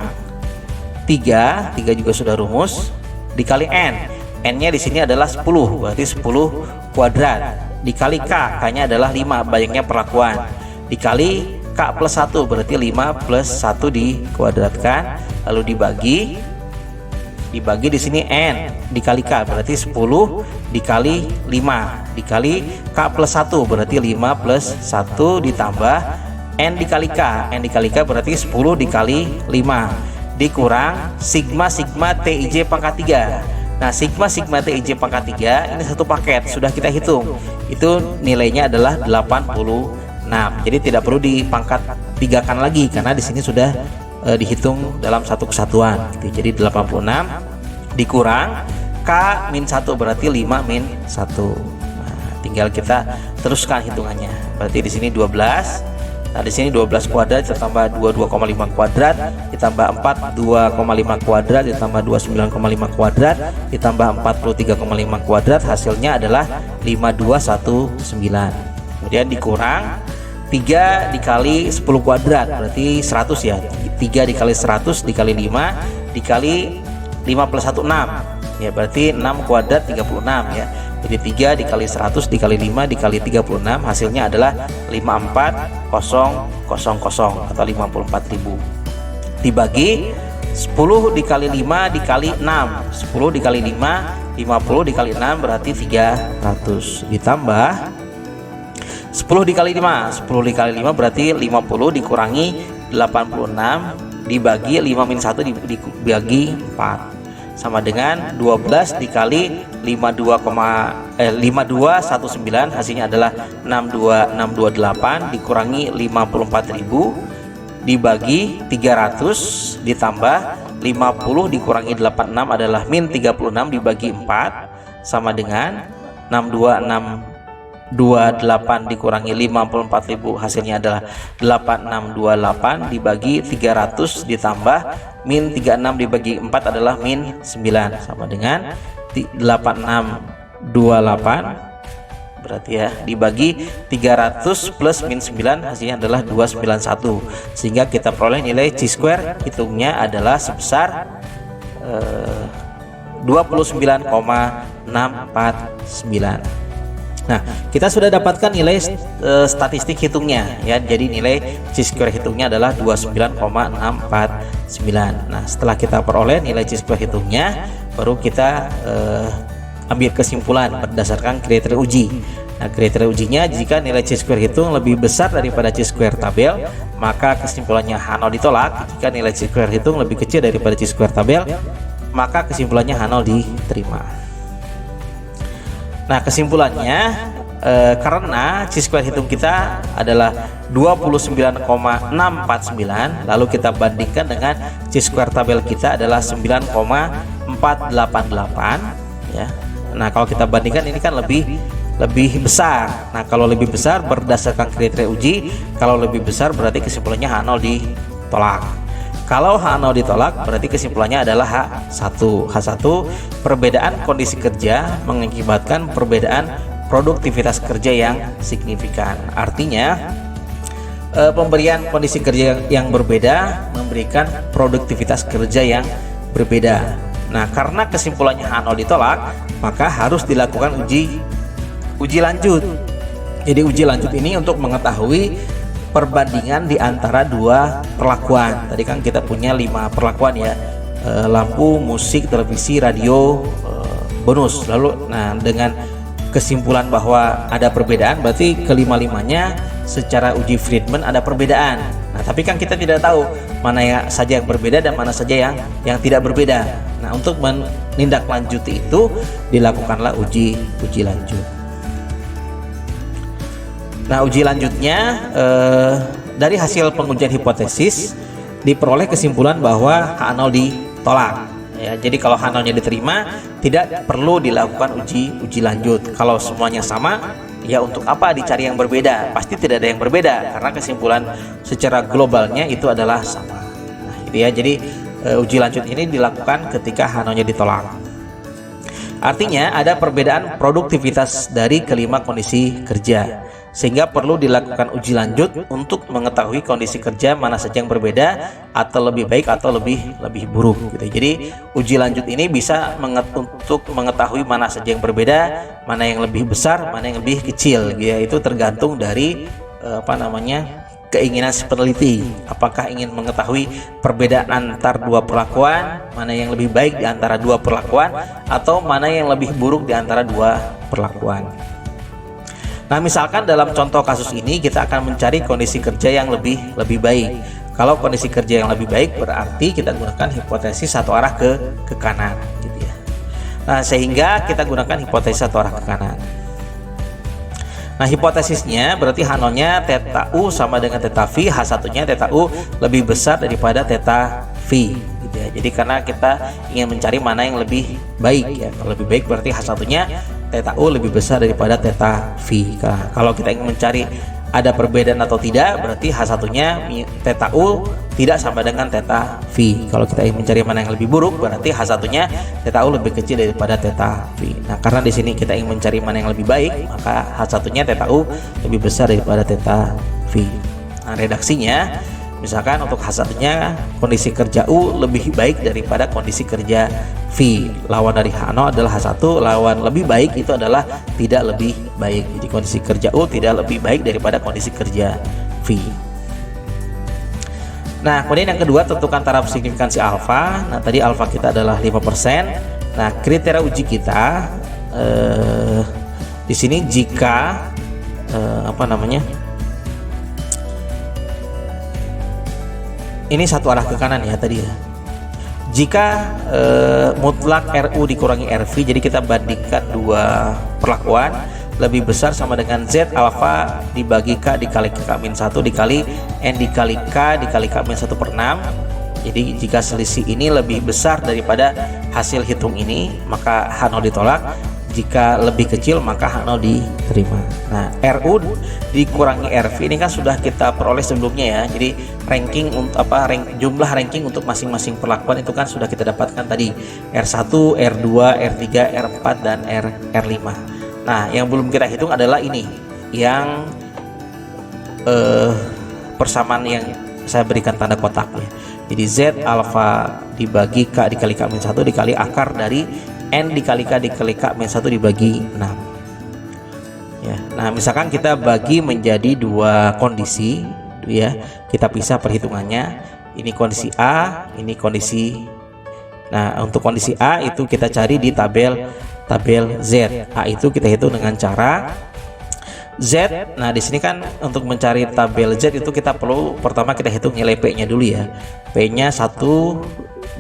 3 juga sudah rumus dikali N. N-nya di sini adalah 10, berarti 10 kuadrat dikali K, K-nya adalah 5, banyaknya perlakuan, dikali K plus 1 berarti 5 plus 1 dikuadratkan, lalu dibagi di sini N dikali K berarti 10 dikali 5 dikali K plus 1 berarti 5 plus 1 ditambah N dikali K berarti 10 dikali 5 dikurang sigma TIJ pangkat 3. Nah, sigma TIJ pangkat 3 ini satu paket, sudah kita hitung, itu nilainya adalah 86. Jadi tidak perlu dipangkat 3-kan lagi karena di sini sudah dihitung dalam satu kesatuan gitu. Jadi 86 dikurang K min 1 berarti 5 min 1. Nah, tinggal kita teruskan hitungannya. Berarti di sini 12. Nah, di sini 12 kuadrat ditambah 22,5 kuadrat ditambah 42,5 kuadrat ditambah 29,5 kuadrat ditambah 43,5 kuadrat, hasilnya adalah 5219. Kemudian dikurang 3 dikali 10 kuadrat berarti 100 ya. 3 dikali 100 dikali 5 dikali 5 plus 1 6 ya, berarti 6 kuadrat 36 ya. Jadi 3 dikali 100 dikali 5 dikali 36, hasilnya adalah 54000 atau 54.000 dibagi 10 dikali 5 dikali 6, 10 dikali 5 50 dikali 6 berarti 300 ditambah 10 dikali 5 berarti 50 dikurangi 86 dibagi 5 min 1 dibagi 4 sama dengan 12 dikali 5219, hasilnya adalah 62628 dikurangi 54.000 dibagi 300 ditambah 50 dikurangi 86 adalah min 36 dibagi 4 sama dengan 62628 dikurangi 54.000, hasilnya adalah 8628 dibagi 300 ditambah min 36 dibagi 4 adalah min 9 sama dengan 8628 berarti ya dibagi 300 plus min 9 hasilnya adalah 291, sehingga kita peroleh nilai chi-square hitungnya adalah sebesar 29,649. Nah, kita sudah dapatkan nilai statistik hitungnya ya. Jadi nilai chi-square hitungnya adalah 29,649. Nah, setelah kita peroleh nilai chi-square hitungnya, baru kita ambil kesimpulan berdasarkan kriteria uji. Nah, kriteria ujinya jika nilai chi-square hitung lebih besar daripada chi-square tabel, maka kesimpulannya H0 ditolak. Jika nilai chi-square hitung lebih kecil daripada chi-square tabel, maka kesimpulannya H0 diterima. Nah, kesimpulannya karena chi-square hitung kita adalah 29,649, lalu kita bandingkan dengan chi-square tabel kita adalah 9,488 ya. Nah, kalau kita bandingkan ini kan lebih besar. Nah, kalau lebih besar berdasarkan kriteria uji, kalau lebih besar berarti kesimpulannya H0 ditolak. Kalau H0 ditolak berarti kesimpulannya adalah H1. H1 perbedaan kondisi kerja mengakibatkan perbedaan produktivitas kerja yang signifikan. Artinya pemberian kondisi kerja yang berbeda memberikan produktivitas kerja yang berbeda. Nah, karena kesimpulannya H0 ditolak, maka harus dilakukan uji lanjut. Jadi uji lanjut ini untuk mengetahui perbandingan di antara dua perlakuan. Tadi kan kita punya 5 perlakuan ya, lampu, musik, televisi, radio, bonus. Lalu nah dengan kesimpulan bahwa ada perbedaan, berarti kelima-limanya secara uji Friedman ada perbedaan. Nah, tapi kan kita tidak tahu mana saja yang berbeda dan mana saja yang tidak berbeda. Nah, untuk menindaklanjuti itu dilakukanlah uji lanjut. Nah, uji lanjutnya dari hasil pengujian hipotesis diperoleh kesimpulan bahwa H0 ditolak ya. Jadi kalau H0-nya diterima, tidak perlu dilakukan uji lanjut. Kalau semuanya sama, Ya untuk apa dicari yang berbeda? Pasti tidak ada yang berbeda karena kesimpulan secara globalnya itu adalah sama. Nah, itu ya. Jadi uji lanjut ini dilakukan ketika H0-nya ditolak. Artinya ada perbedaan produktivitas dari kelima kondisi kerja, sehingga perlu dilakukan uji lanjut untuk mengetahui kondisi kerja mana saja yang berbeda atau lebih baik atau lebih buruk gitu. Jadi uji lanjut ini bisa untuk mengetahui mana saja yang berbeda, mana yang lebih besar, mana yang lebih kecil gitu ya. Itu tergantung dari keinginan si peneliti, apakah ingin mengetahui perbedaan antar dua perlakuan, mana yang lebih baik di antara dua perlakuan, atau mana yang lebih buruk di antara dua perlakuan. Nah, misalkan dalam contoh kasus ini kita akan mencari kondisi kerja yang lebih baik. Kalau kondisi kerja yang lebih baik berarti kita gunakan hipotesis satu arah ke kanan gitu ya. Nah, sehingga kita gunakan hipotesis satu arah ke kanan. Nah, hipotesisnya berarti H0-nya theta U sama dengan theta V, H1-nya theta U lebih besar daripada theta V gitu ya. Jadi karena kita ingin mencari mana yang lebih baik ya. Kalau lebih baik berarti H1-nya theta U lebih besar daripada theta V. Nah, kalau kita ingin mencari ada perbedaan atau tidak, berarti H1-nya theta U tidak sama dengan theta V. Kalau kita ingin mencari mana yang lebih buruk, berarti H1-nya theta U lebih kecil daripada theta V. Nah, karena di sini kita ingin mencari mana yang lebih baik, maka H1-nya theta U lebih besar daripada theta V. Nah, redaksinya misalkan untuk H1-nya kondisi kerja U lebih baik daripada kondisi kerja V. Lawan dari H0 adalah H1, lawan lebih baik itu adalah tidak lebih baik. Jadi kondisi kerja U tidak lebih baik daripada kondisi kerja V. Nah, kemudian yang kedua, tentukan taraf signifikansi alfa. Nah, tadi alfa kita adalah 5%. Nah, kriteria uji kita di sini jika ini satu arah ke kanan ya tadi ya. Jika mutlak RU dikurangi RV, jadi kita bandingkan dua perlakuan, lebih besar sama dengan Z alfa dibagi K dikali K-1 dikali N dikali K dikali K-1/6. Jadi jika selisih ini lebih besar daripada hasil hitung ini, maka H0 ditolak. Jika lebih kecil maka H0 diterima. Nah, RU dikurangi RV ini kan sudah kita peroleh sebelumnya ya. Jadi ranking untuk jumlah ranking untuk masing-masing perlakuan itu kan sudah kita dapatkan tadi, R1, R2, R3, R4 dan R5. Nah, yang belum kita hitung adalah ini, yang persamaan yang saya berikan tanda kotak ya. Jadi Z alfa dibagi K dikali K-1 dikali akar dari N dikali K dikali K-1 dibagi 6 ya. Nah, misalkan kita bagi menjadi dua kondisi ya, kita pisah perhitungannya. Ini kondisi A, ini kondisi. Nah, untuk kondisi A itu kita cari di tabel Z. A itu kita hitung dengan cara Z. Nah, di sini kan untuk mencari tabel Z itu kita perlu pertama kita hitung nilai P-nya dulu ya. P-nya 1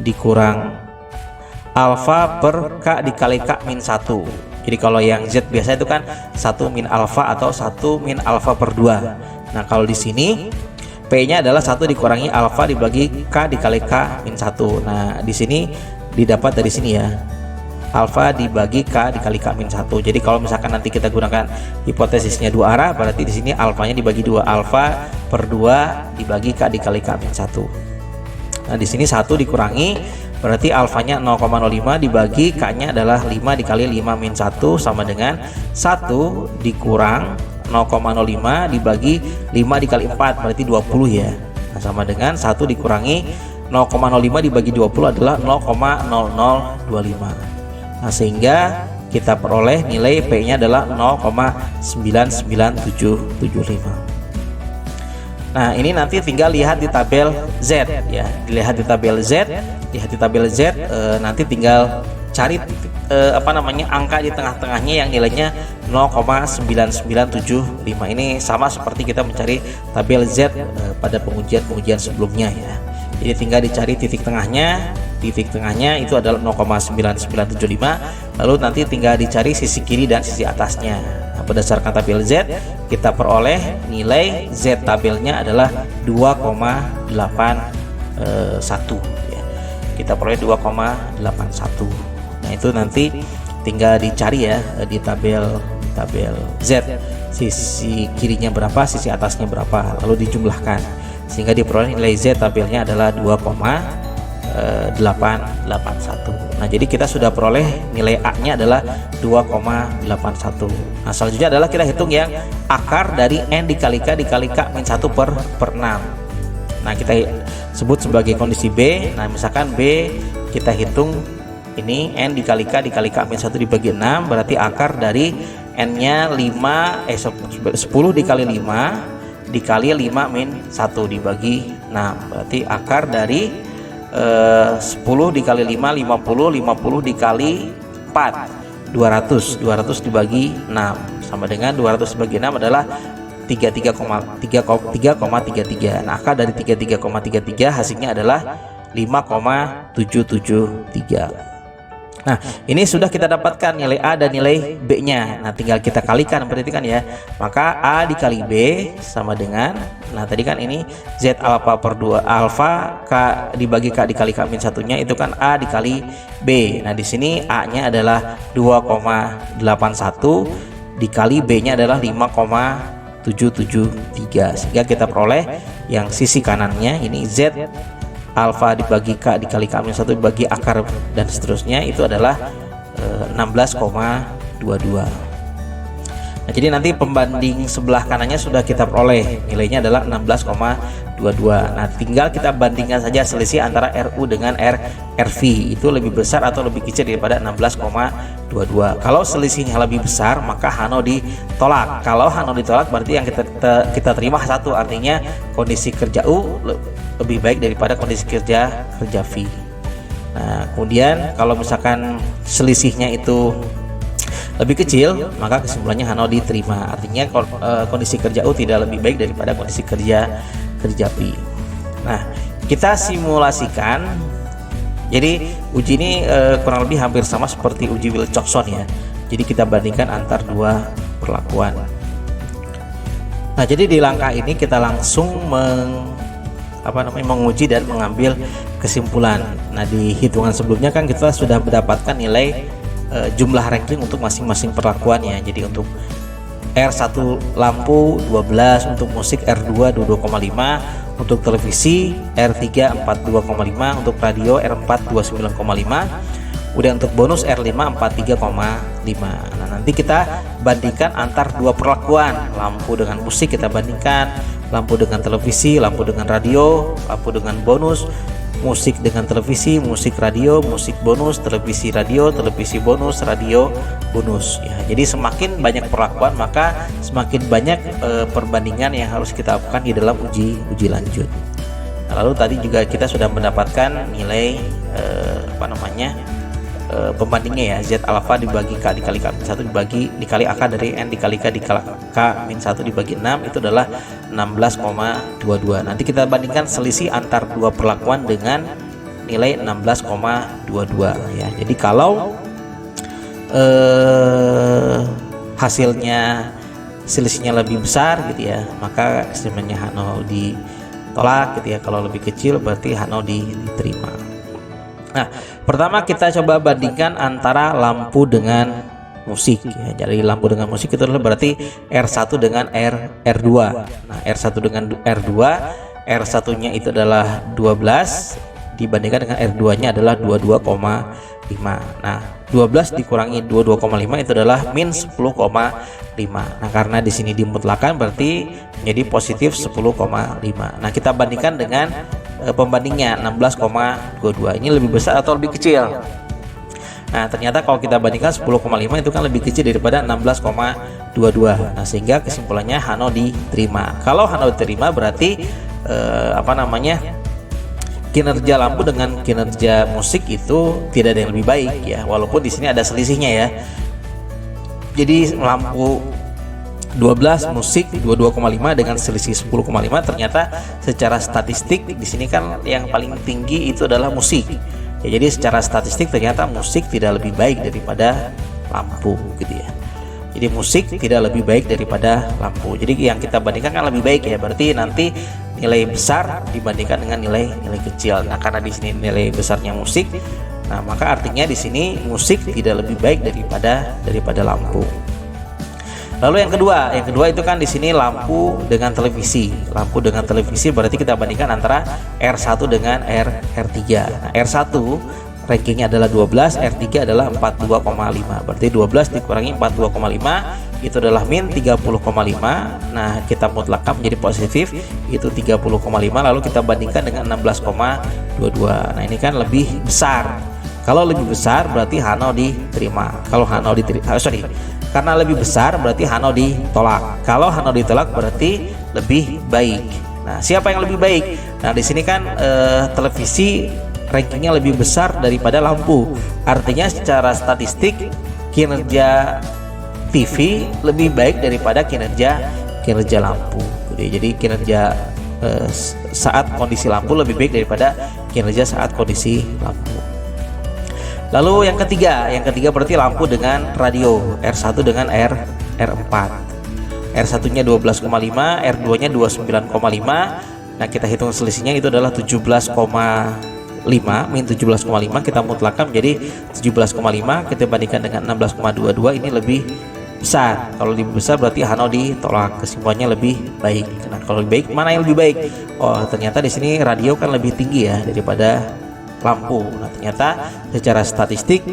dikurang alfa per K dikali K-1. Jadi kalau yang Z biasa itu kan 1 min alfa atau 1 min alfa per 2. Nah, kalau di sini P-nya adalah 1 dikurangi alfa dibagi K dikali K-1. Nah, di sini didapat dari sini ya. Alfa dibagi K dikali K-1. Jadi kalau misalkan nanti kita gunakan hipotesisnya dua arah, berarti di sini alfanya dibagi 2, alfa per 2 dibagi K dikali K-1. Nah, di sini 1 dikurangi berarti alfanya 0,05 dibagi K-nya adalah 5 dikali 5-1 sama dengan 1 dikurang 0,05 dibagi 5 dikali 4 berarti 20 ya. Nah, sama dengan 1 dikurangi 0,05 dibagi 20 adalah 0,0025. Nah, sehingga kita peroleh nilai P-nya adalah 0,99775. Nah, ini nanti tinggal lihat di tabel Z ya. Dilihat di tabel Z, nanti tinggal cari angka di tengah-tengahnya yang nilainya 0,9975. Ini sama seperti kita mencari tabel Z pada pengujian sebelumnya ya. Jadi tinggal dicari titik tengahnya. Titik tengahnya itu adalah 0,9975. Lalu nanti tinggal dicari sisi kiri dan sisi atasnya. Nah, berdasarkan tabel Z kita peroleh nilai Z tabelnya adalah 2,81 ya. Kita peroleh 2,81. Nah, itu nanti tinggal dicari ya di tabel Z, sisi kirinya berapa, sisi atasnya berapa, lalu dijumlahkan sehingga diperoleh nilai Z tabelnya adalah 2,881. Nah, jadi kita sudah peroleh nilai A-nya adalah 2,81. Nah, selanjutnya adalah kita hitung yang akar dari N dikali K min 1 per 6. Nah, kita sebut sebagai kondisi B. Nah, misalkan B kita hitung ini N dikali K min 1 dibagi 6, berarti akar dari N-nya 10 dikali 5 dikali 5 min 1 dibagi 6, berarti akar dari 10 dikali 5 50 dikali 4 200 dibagi 6 sama dengan 200 dibagi 6 adalah 3,33. Nah, akar dari 33,33 hasilnya adalah 5,773. Nah, ini sudah kita dapatkan nilai A dan nilai B-nya. Nah, tinggal kita kalikan, berarti kan ya. Maka A dikali B sama dengan, nah tadi kan ini Z alfa per 2 alfa K dibagi K dikali K min 1-nya itu kan A dikali B. Nah, di sini A-nya adalah 2,81 dikali B-nya adalah 5,773. Sehingga kita peroleh yang sisi kanannya ini Z alfa dibagi K dikali K min 1 dibagi akar dan seterusnya itu adalah 16,22. Nah, jadi nanti pembanding sebelah kanannya sudah kita peroleh, nilainya adalah 16,22. Nah, tinggal kita bandingkan saja selisih antara RU dengan RV itu lebih besar atau lebih kecil daripada 16,22. Kalau selisihnya lebih besar maka Hano ditolak. Kalau Hano ditolak berarti yang kita terima satu, artinya kondisi kerja U lebih baik daripada kondisi kerja V. Nah, kemudian kalau misalkan selisihnya itu lebih kecil maka kesimpulannya Hano diterima, artinya kondisi kerja U tidak lebih baik daripada kondisi kerja V. Nah, kita simulasikan. Jadi uji ini kurang lebih hampir sama seperti uji Wilcoxon ya. Jadi kita bandingkan antar dua perlakuan. Nah, jadi di langkah ini kita langsung menguji dan mengambil kesimpulan. Nah, di hitungan sebelumnya kan kita sudah mendapatkan nilai jumlah ranking untuk masing-masing perlakuannya. Jadi untuk R1 lampu 12, untuk musik R2 22,5, untuk televisi R3 42,5, untuk radio R4 29,5, udah untuk bonus R5 43,5. Nah, nanti kita bandingkan antar dua perlakuan, lampu dengan musik kita bandingkan, lampu dengan televisi, lampu dengan radio, lampu dengan bonus, musik dengan televisi, musik radio, musik bonus, televisi bonus, radio bonus ya. Jadi semakin banyak perlakuan maka semakin banyak perbandingan yang harus kita lakukan di dalam uji lanjut. Nah, lalu tadi juga kita sudah mendapatkan nilai pembandingnya ya, Z alfa dibagi K dikali K min 1 dikali akar dari N dikali K dikali K min 1 dibagi 6 itu adalah 16,22. Nanti kita bandingkan selisih antar dua perlakuan dengan nilai 16,22 ya. Jadi kalau hasilnya selisihnya lebih besar gitu ya, maka kesimpulannya Hano ditolak gitu ya. Kalau lebih kecil berarti Hano diterima. Nah, pertama kita coba bandingkan antara lampu dengan musik ya. Jadi lampu dengan musik itu adalah berarti R1 dengan R2. Nah, R1 dengan R2, R1-nya itu adalah 12 dibandingkan dengan R2-nya adalah 22,5. Nah, 12 dikurangi 22,5 itu adalah min 10,5. Nah, karena di sini dimutlakan berarti menjadi positif 10,5. Nah, kita bandingkan dengan pembandingnya 16,22. Ini lebih besar atau lebih kecil? Nah, ternyata kalau kita bandingkan 10,5 itu kan lebih kecil daripada 16,22. Nah, sehingga kesimpulannya Hano diterima. Kalau Hano diterima berarti kinerja lampu dengan kinerja musik itu tidak ada yang lebih baik ya, walaupun di sini ada selisihnya ya. Jadi lampu 12, musik 22,5 dengan selisih 10,5, ternyata secara statistik di sini kan yang paling tinggi itu adalah musik. Ya, jadi secara statistik ternyata musik tidak lebih baik daripada lampu gitu ya. Jadi musik tidak lebih baik daripada lampu. Jadi yang kita bandingkan kan lebih baik ya. Berarti nanti nilai besar dibandingkan dengan nilai kecil. Nah, karena di sini nilai besarnya musik, Nah, maka artinya di sini musik tidak lebih baik daripada lampu. Lalu yang kedua itu kan di sini lampu dengan televisi. Lampu dengan televisi berarti kita bandingkan antara R1 dengan R3. Nah, R1 rankingnya adalah 12, R3 adalah 42,5. Berarti 12 dikurangi 42,5 itu adalah min 30,5. Nah, kita mutlakkan menjadi positif itu 30,5, lalu kita bandingkan dengan 16,22. Nah, ini kan lebih besar. Kalau lebih besar berarti Hano diterima. Kalau Hano diterima, karena lebih besar berarti Hano ditolak. Kalau Hano ditolak berarti lebih baik. Nah, siapa yang lebih baik? Nah, di sini kan televisi rankingnya lebih besar daripada lampu. Artinya secara statistik kinerja TV lebih baik daripada kinerja lampu. Jadi kinerja saat kondisi lampu lebih baik daripada kinerja saat kondisi lampu. Lalu yang ketiga berarti lampu dengan radio, R1 dengan R4. R1-nya 12,5, R2-nya 29,5. Nah, kita hitung selisihnya itu adalah 17,5 min 17,5, kita mutlakkan menjadi 17,5, kita bandingkan dengan 16,22, ini lebih besar. Kalau lebih besar berarti Hano ditolak, kesimpulannya lebih baik. Nah, kalau lebih baik, mana yang lebih baik? Oh, ternyata di sini radio kan lebih tinggi ya daripada lampu. Nah, ternyata secara statistik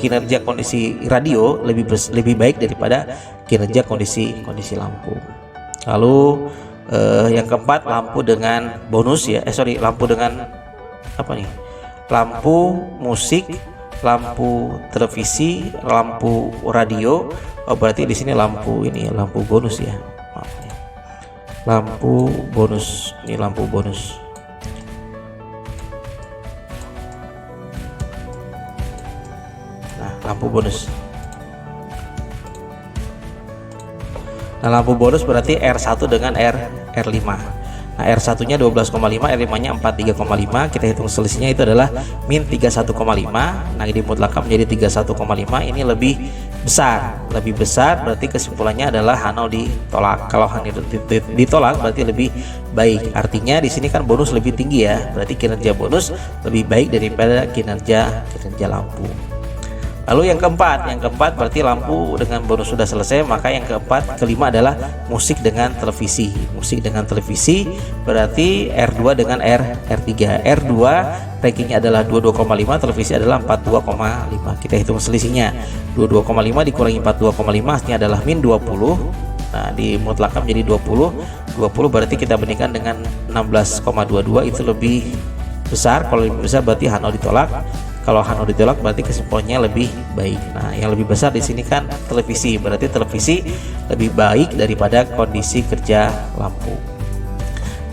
kinerja kondisi radio lebih baik daripada kinerja kondisi lampu. Lalu yang keempat, lampu dengan bonus ya. Lampu dengan apa nih? Lampu musik, lampu televisi, lampu radio. Oh, berarti di sini lampu bonus ya. Maaf ya. Lampu bonus. Ini lampu bonus. Lampu bonus. Nah, lampu bonus berarti R1 dengan R5. Nah, R1-nya 12,5, R5-nya 43,5. Kita hitung selisihnya itu adalah min 31,5. Nah, dimutlakkan menjadi 31,5. Ini lebih besar berarti kesimpulannya adalah Hano ditolak. Kalau Hano ditolak berarti lebih baik. Artinya di sini kan bonus lebih tinggi ya. Berarti kinerja bonus lebih baik daripada kinerja lampu. Lalu yang keempat berarti lampu dengan bonus sudah selesai, maka yang kelima adalah musik dengan televisi. Musik dengan televisi berarti R2 dengan R3. R2 rankingnya adalah 22,5, televisi adalah 42,5. Kita hitung selisihnya, 22,5 dikurangi 42,5 hasilnya adalah min 20. Nah, dimutlakan menjadi 20 berarti kita bandingkan dengan 16,22, itu lebih besar. Kalau lebih besar berarti Hano ditolak. Kalau Hano ditolak berarti kesimpulannya lebih baik. Nah, yang lebih besar di sini kan televisi, berarti televisi lebih baik daripada kondisi kerja lampu.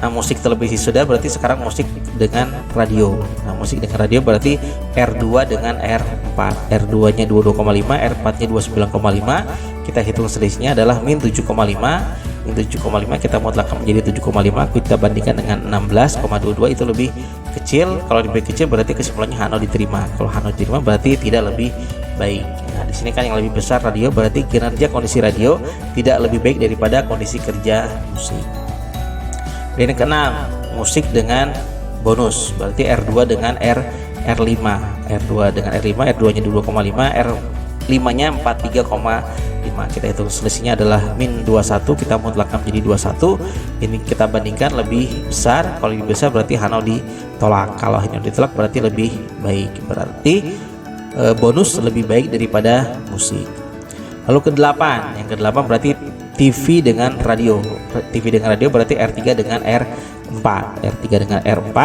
Nah, musik televisi sudah, berarti sekarang musik dengan radio. Nah, musik dengan radio berarti R2 dengan R4. R2-nya 22,5, R4-nya 29,5. Kita hitung selisihnya adalah min 7,5. Min 7,5 kita mutlakkan menjadi 7,5, kita bandingkan dengan 16,22, itu lebih kecil. Kalau lebih kecil berarti kesimpulannya Hano diterima. Kalau Hano diterima berarti tidak lebih baik. Nah, di sini kan yang lebih besar radio, berarti kinerja kondisi radio tidak lebih baik daripada kondisi kerja musik. Dan yang keenam, musik dengan bonus, berarti R2 dengan R5. R2 dengan R5, R2-nya 2,5, R5-nya 43,5. Kita hitung selisihnya adalah min 21, kita mutlakkan menjadi 21. Ini kita bandingkan lebih besar. Kalau lebih besar berarti Hano ditolak. Kalau Hano ditolak berarti lebih baik. Berarti bonus lebih baik daripada musik. Lalu yang kedelapan berarti TV dengan radio. TV dengan radio berarti R3 dengan R4. R3 dengan R4.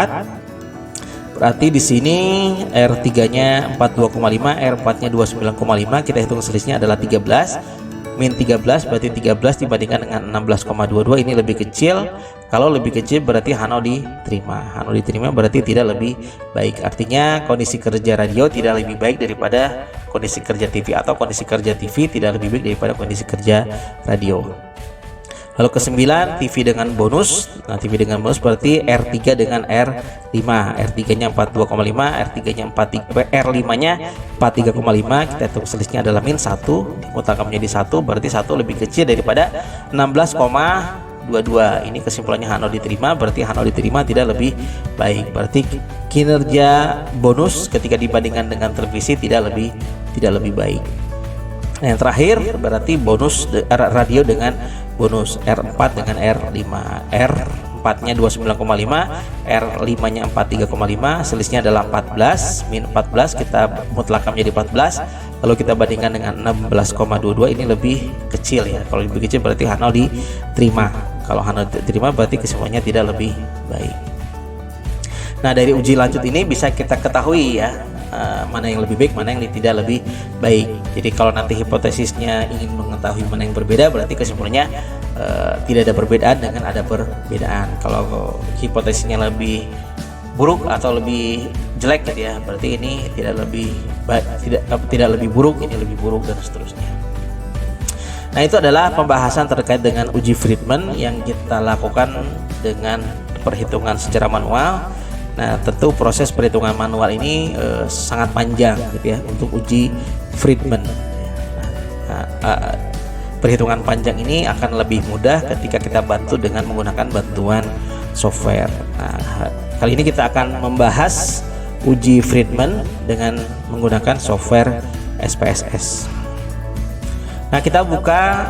Berarti di sini R3-nya 42,5, R4-nya 29,5. Kita hitung selisihnya adalah 13. Min 13 berarti 13 dibandingkan dengan 16,22, ini lebih kecil. Kalau lebih kecil berarti Hano diterima. Hano diterima berarti tidak lebih baik. Artinya kondisi kerja radio tidak lebih baik daripada kondisi kerja TV, atau kondisi kerja TV tidak lebih baik daripada kondisi kerja radio. Lalu ke-9, TV dengan bonus. Nah, TV dengan bonus berarti R3 dengan R5. R3-nya 42,5, R3-nya 43, R5-nya 43,5. Kita hitung selisihnya adalah min 1, dimutlakan menjadi 1, berarti 1 lebih kecil daripada 16,22. 22. Ini kesimpulannya H0 diterima, berarti H0 diterima tidak lebih baik. Berarti kinerja bonus ketika dibandingkan dengan televisi tidak lebih baik. Nah, yang terakhir berarti bonus radio dengan bonus R4 dengan R5. R4-nya 29,5, R5-nya 43,5, selisihnya adalah 14, min 14 kita mutlakkan menjadi 14. Lalu kita bandingkan dengan 16,22, ini lebih kecil ya. Kalau lebih kecil berarti H0 diterima. Kalau H0 diterima berarti kesemuanya tidak lebih baik. Nah, dari uji lanjut ini bisa kita ketahui ya, mana yang lebih baik, mana yang tidak lebih baik. Jadi kalau nanti hipotesisnya ingin mengetahui mana yang berbeda, berarti kesimpulannya tidak ada perbedaan dengan ada perbedaan. Kalau hipotesisnya lebih buruk atau lebih jelek gitu ya, berarti ini tidak lebih baik, tidak lebih buruk, ini lebih buruk, dan seterusnya. Nah, itu adalah pembahasan terkait dengan uji Friedman yang kita lakukan dengan perhitungan secara manual. Nah, tentu proses perhitungan manual ini sangat panjang gitu ya untuk uji Friedman. Perhitungan panjang ini akan lebih mudah ketika kita bantu dengan menggunakan bantuan software. Nah, kali ini kita akan membahas uji Friedman dengan menggunakan software SPSS. Nah, kita buka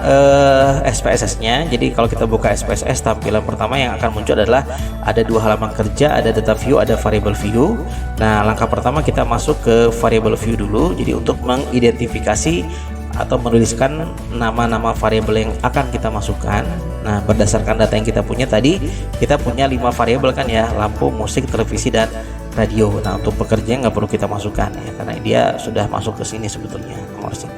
SPSS-nya. Jadi kalau kita buka SPSS, tampilan pertama yang akan muncul adalah ada dua halaman kerja, ada data view, ada variable view. Nah, langkah pertama kita masuk ke variable view dulu. Jadi untuk mengidentifikasi atau menuliskan nama-nama variabel yang akan kita masukkan. Nah, berdasarkan data yang kita punya tadi, kita punya 5 variabel kan ya, lampu, musik, televisi, dan radio. Nah, untuk pekerja nggak perlu kita masukkan ya, karena dia sudah masuk ke sini sebetulnya nomor sini.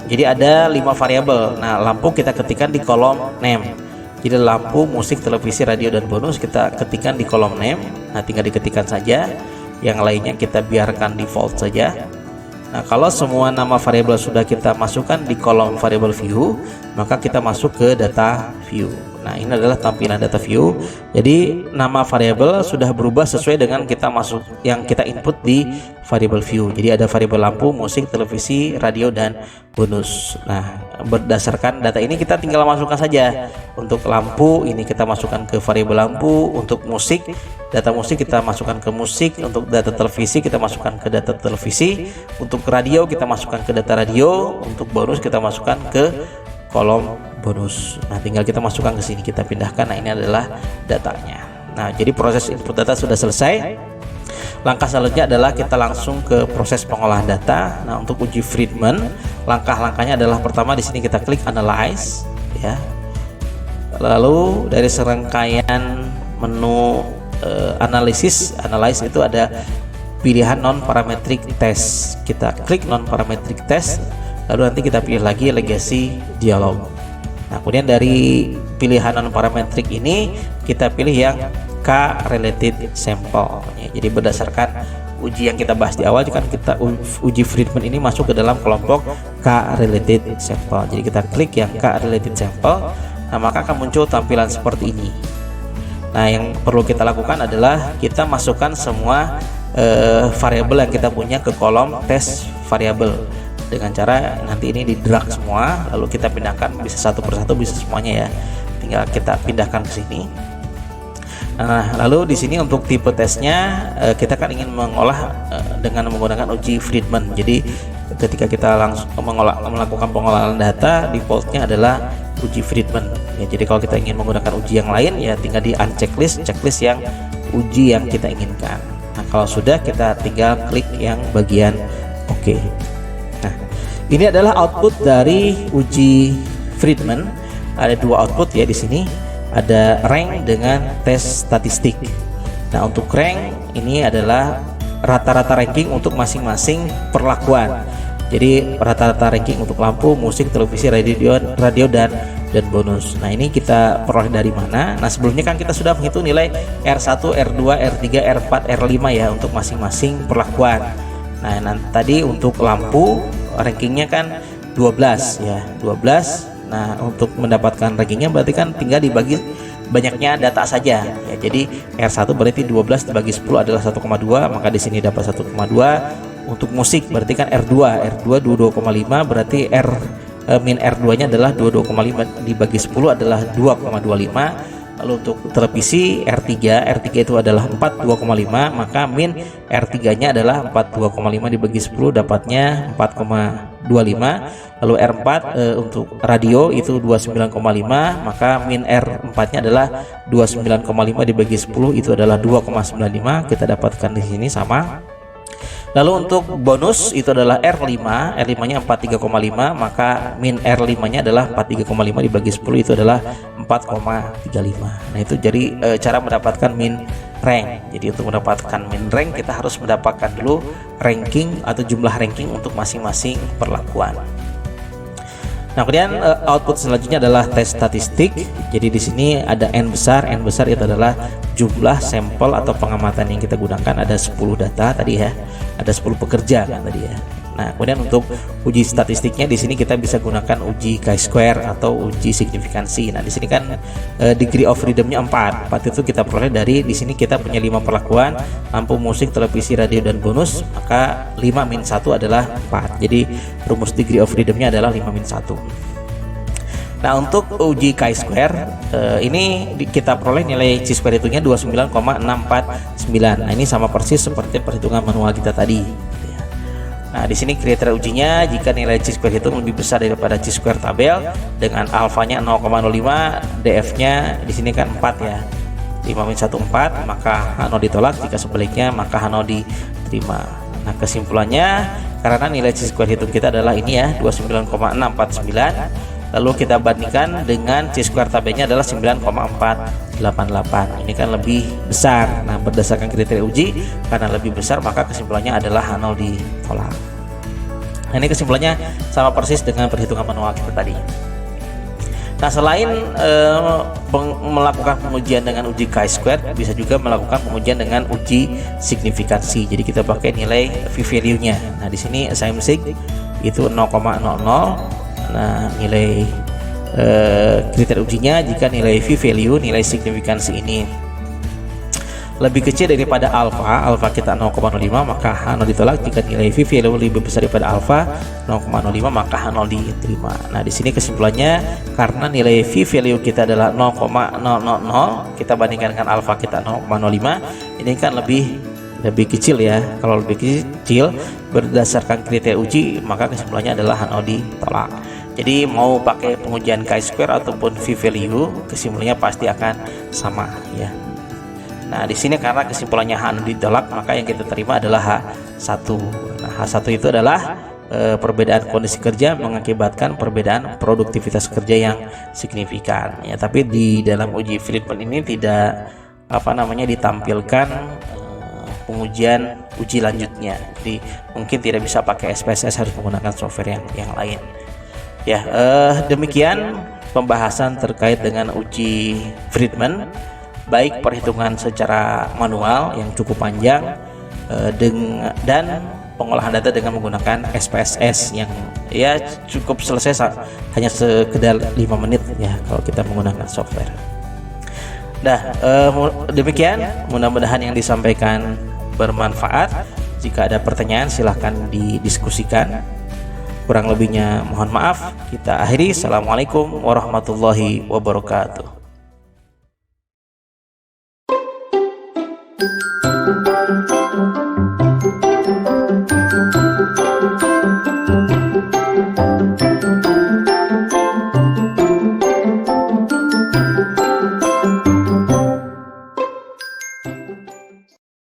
Jadi ada 5 variabel. Nah, lampu kita ketikkan di kolom name. Jadi lampu, musik, televisi, radio, dan bonus kita ketikkan di kolom name. Nah, tinggal diketikkan saja. Yang lainnya kita biarkan default saja. Nah, kalau semua nama variabel sudah kita masukkan di kolom variable view, maka kita masuk ke data view. Nah, ini adalah tampilan data view. Jadi nama variabel sudah berubah sesuai dengan kita masuk yang kita input di variable view. Jadi ada variabel lampu, musik, televisi, radio, dan bonus. Nah, berdasarkan data ini kita tinggal masukkan saja. Untuk lampu ini kita masukkan ke variabel lampu, untuk musik, data musik kita masukkan ke musik, untuk data televisi kita masukkan ke data televisi, untuk radio kita masukkan ke data radio, untuk bonus kita masukkan ke kolom bonus. Nah, tinggal kita masukkan ke sini, kita pindahkan. Nah, ini adalah datanya. Nah, jadi proses input data sudah selesai. Langkah selanjutnya adalah kita langsung ke proses pengolahan data. Nah, untuk uji Friedman, langkah-langkahnya adalah pertama di sini kita klik analyze ya. Lalu dari serangkaian menu analyze itu ada pilihan non parametric test. Kita klik non parametric test, lalu nanti kita pilih lagi legacy dialog. Nah, kemudian dari pilihan non parametric ini kita pilih yang K-related sample ya. Jadi berdasarkan uji yang kita bahas di awal, kan kita uji Friedman ini masuk ke dalam kelompok K-related sample. Jadi kita klik yang K-related sample. Nah, maka akan muncul tampilan seperti ini. Nah, yang perlu kita lakukan adalah kita masukkan semua variabel yang kita punya ke kolom test variabel dengan cara nanti ini di drag semua, lalu kita pindahkan, bisa satu persatu, bisa semuanya ya. Tinggal kita pindahkan ke sini. Nah, lalu di sini untuk tipe tesnya kita kan ingin mengolah dengan menggunakan uji Friedman. Jadi ketika kita langsung melakukan pengolahan data, defaultnya adalah uji Friedman ya. Jadi kalau kita ingin menggunakan uji yang lain ya tinggal di unchecklist, checklist yang uji yang kita inginkan. Nah, kalau sudah kita tinggal klik yang bagian OK. Nah, ini adalah output dari uji Friedman. Ada dua output ya di sini. Ada rank dengan tes statistik. Nah, untuk rank ini adalah rata-rata ranking untuk masing-masing perlakuan. Jadi rata-rata ranking untuk lampu, musik, televisi, radio dan bonus. Nah, ini kita peroleh dari mana? Nah, sebelumnya kan kita sudah menghitung nilai R1, R2, R3, R4, R5 ya untuk masing-masing perlakuan. Nah, tadi untuk lampu rankingnya kan 12 ya, 12. Nah, untuk mendapatkan rankingnya berarti kan tinggal dibagi banyaknya data saja ya. Jadi R1 berarti 12 dibagi 10 adalah 1,2, maka di sini dapat 1,2. Untuk musik berarti kan R2 22,5 berarti min R2 nya adalah 22,5 dibagi 10 adalah 2,25. Lalu untuk televisi R3 itu adalah 42,5, maka min R3 nya adalah 42,5 dibagi 10 dapatnya 4,25. Lalu R4 untuk radio itu 29,5, maka min R4 nya adalah 29,5 dibagi 10 itu adalah 2,95. Kita dapatkan di sini sama. Lalu untuk bonus itu adalah R5 nya 43,5, maka min R5 nya adalah 43,5 dibagi 10 itu adalah 4,35. Nah itu jadi cara mendapatkan min rank. Jadi untuk mendapatkan min rank kita harus mendapatkan dulu ranking atau jumlah ranking untuk masing-masing perlakuan. Nah, kemudian output selanjutnya adalah tes statistik. Jadi di sini ada N besar itu adalah jumlah sampel atau pengamatan yang kita gunakan. Ada 10 data tadi ya, ada 10 pekerja kan tadi ya. Nah, kemudian untuk uji statistiknya di sini kita bisa gunakan uji chi-square atau uji signifikansi. Nah, di sini kan degree of freedom-nya 4 itu kita peroleh dari di sini kita punya 5 perlakuan, lampu, musik, televisi, radio dan bonus, maka 5 min 1 adalah 4. Jadi rumus degree of freedom-nya adalah 5 min 1. Nah, untuk uji chi-square ini kita peroleh nilai chi-square itunya 29,649. Nah, ini sama persis seperti perhitungan manual kita tadi. Nah, di sini kriteria ujinya jika nilai chi-square itu lebih besar daripada chi-square tabel dengan alfanya 0,05, df-nya di sini kan 4 ya. 5 min 1 4, maka H0 ditolak, jika sebaliknya maka H0 diterima. Nah, kesimpulannya karena nilai chi-square hitung kita adalah ini ya, 29,649. Lalu kita bandingkan dengan chi-square tabelnya adalah 9,488. Ini kan lebih besar. Nah, berdasarkan kriteria uji karena lebih besar maka kesimpulannya adalah H0 ditolak. Nah, ini kesimpulannya sama persis dengan perhitungan manual kita tadi. Nah, selain melakukan pengujian dengan uji chi-square, bisa juga melakukan pengujian dengan uji signifikansi. Jadi kita pakai nilai v-value-nya. Nah, di sini SIMSIG itu 0,00. Nah, nilai kriteria ujinya jika nilai v-value, nilai signifikansi ini lebih kecil daripada alfa kita 0,05, maka H0 ditolak. Jika nilai v-value lebih besar daripada alfa 0,05, maka H0 diterima. Nah, di sini kesimpulannya karena nilai v-value kita adalah 0,000, kita bandingkan dengan alfa kita 0,05, ini kan lebih kecil ya. Kalau lebih kecil berdasarkan kriteria uji maka kesimpulannya adalah H0 ditolak. Jadi mau pakai pengujian chi-square ataupun v-value kesimpulannya pasti akan sama ya. Nah, di sini karena kesimpulannya H0 ditolak maka yang kita terima adalah H1. Nah, H1 itu adalah perbedaan kondisi kerja mengakibatkan perbedaan produktivitas kerja yang signifikan ya. Tapi di dalam uji Friedman ini tidak ditampilkan pengujian uji lanjutnya. Jadi mungkin tidak bisa pakai SPSS, harus menggunakan software yang lain. Ya, demikian pembahasan terkait dengan uji Friedman, baik perhitungan secara manual yang cukup panjang dan pengolahan data dengan menggunakan SPSS yang ya cukup selesai hanya sekedar 5 menit ya kalau kita menggunakan software. Nah, demikian mudah-mudahan yang disampaikan bermanfaat. Jika ada pertanyaan silahkan didiskusikan. Kurang lebihnya mohon maaf. Kita akhiri. Assalamualaikum warahmatullahi wabarakatuh.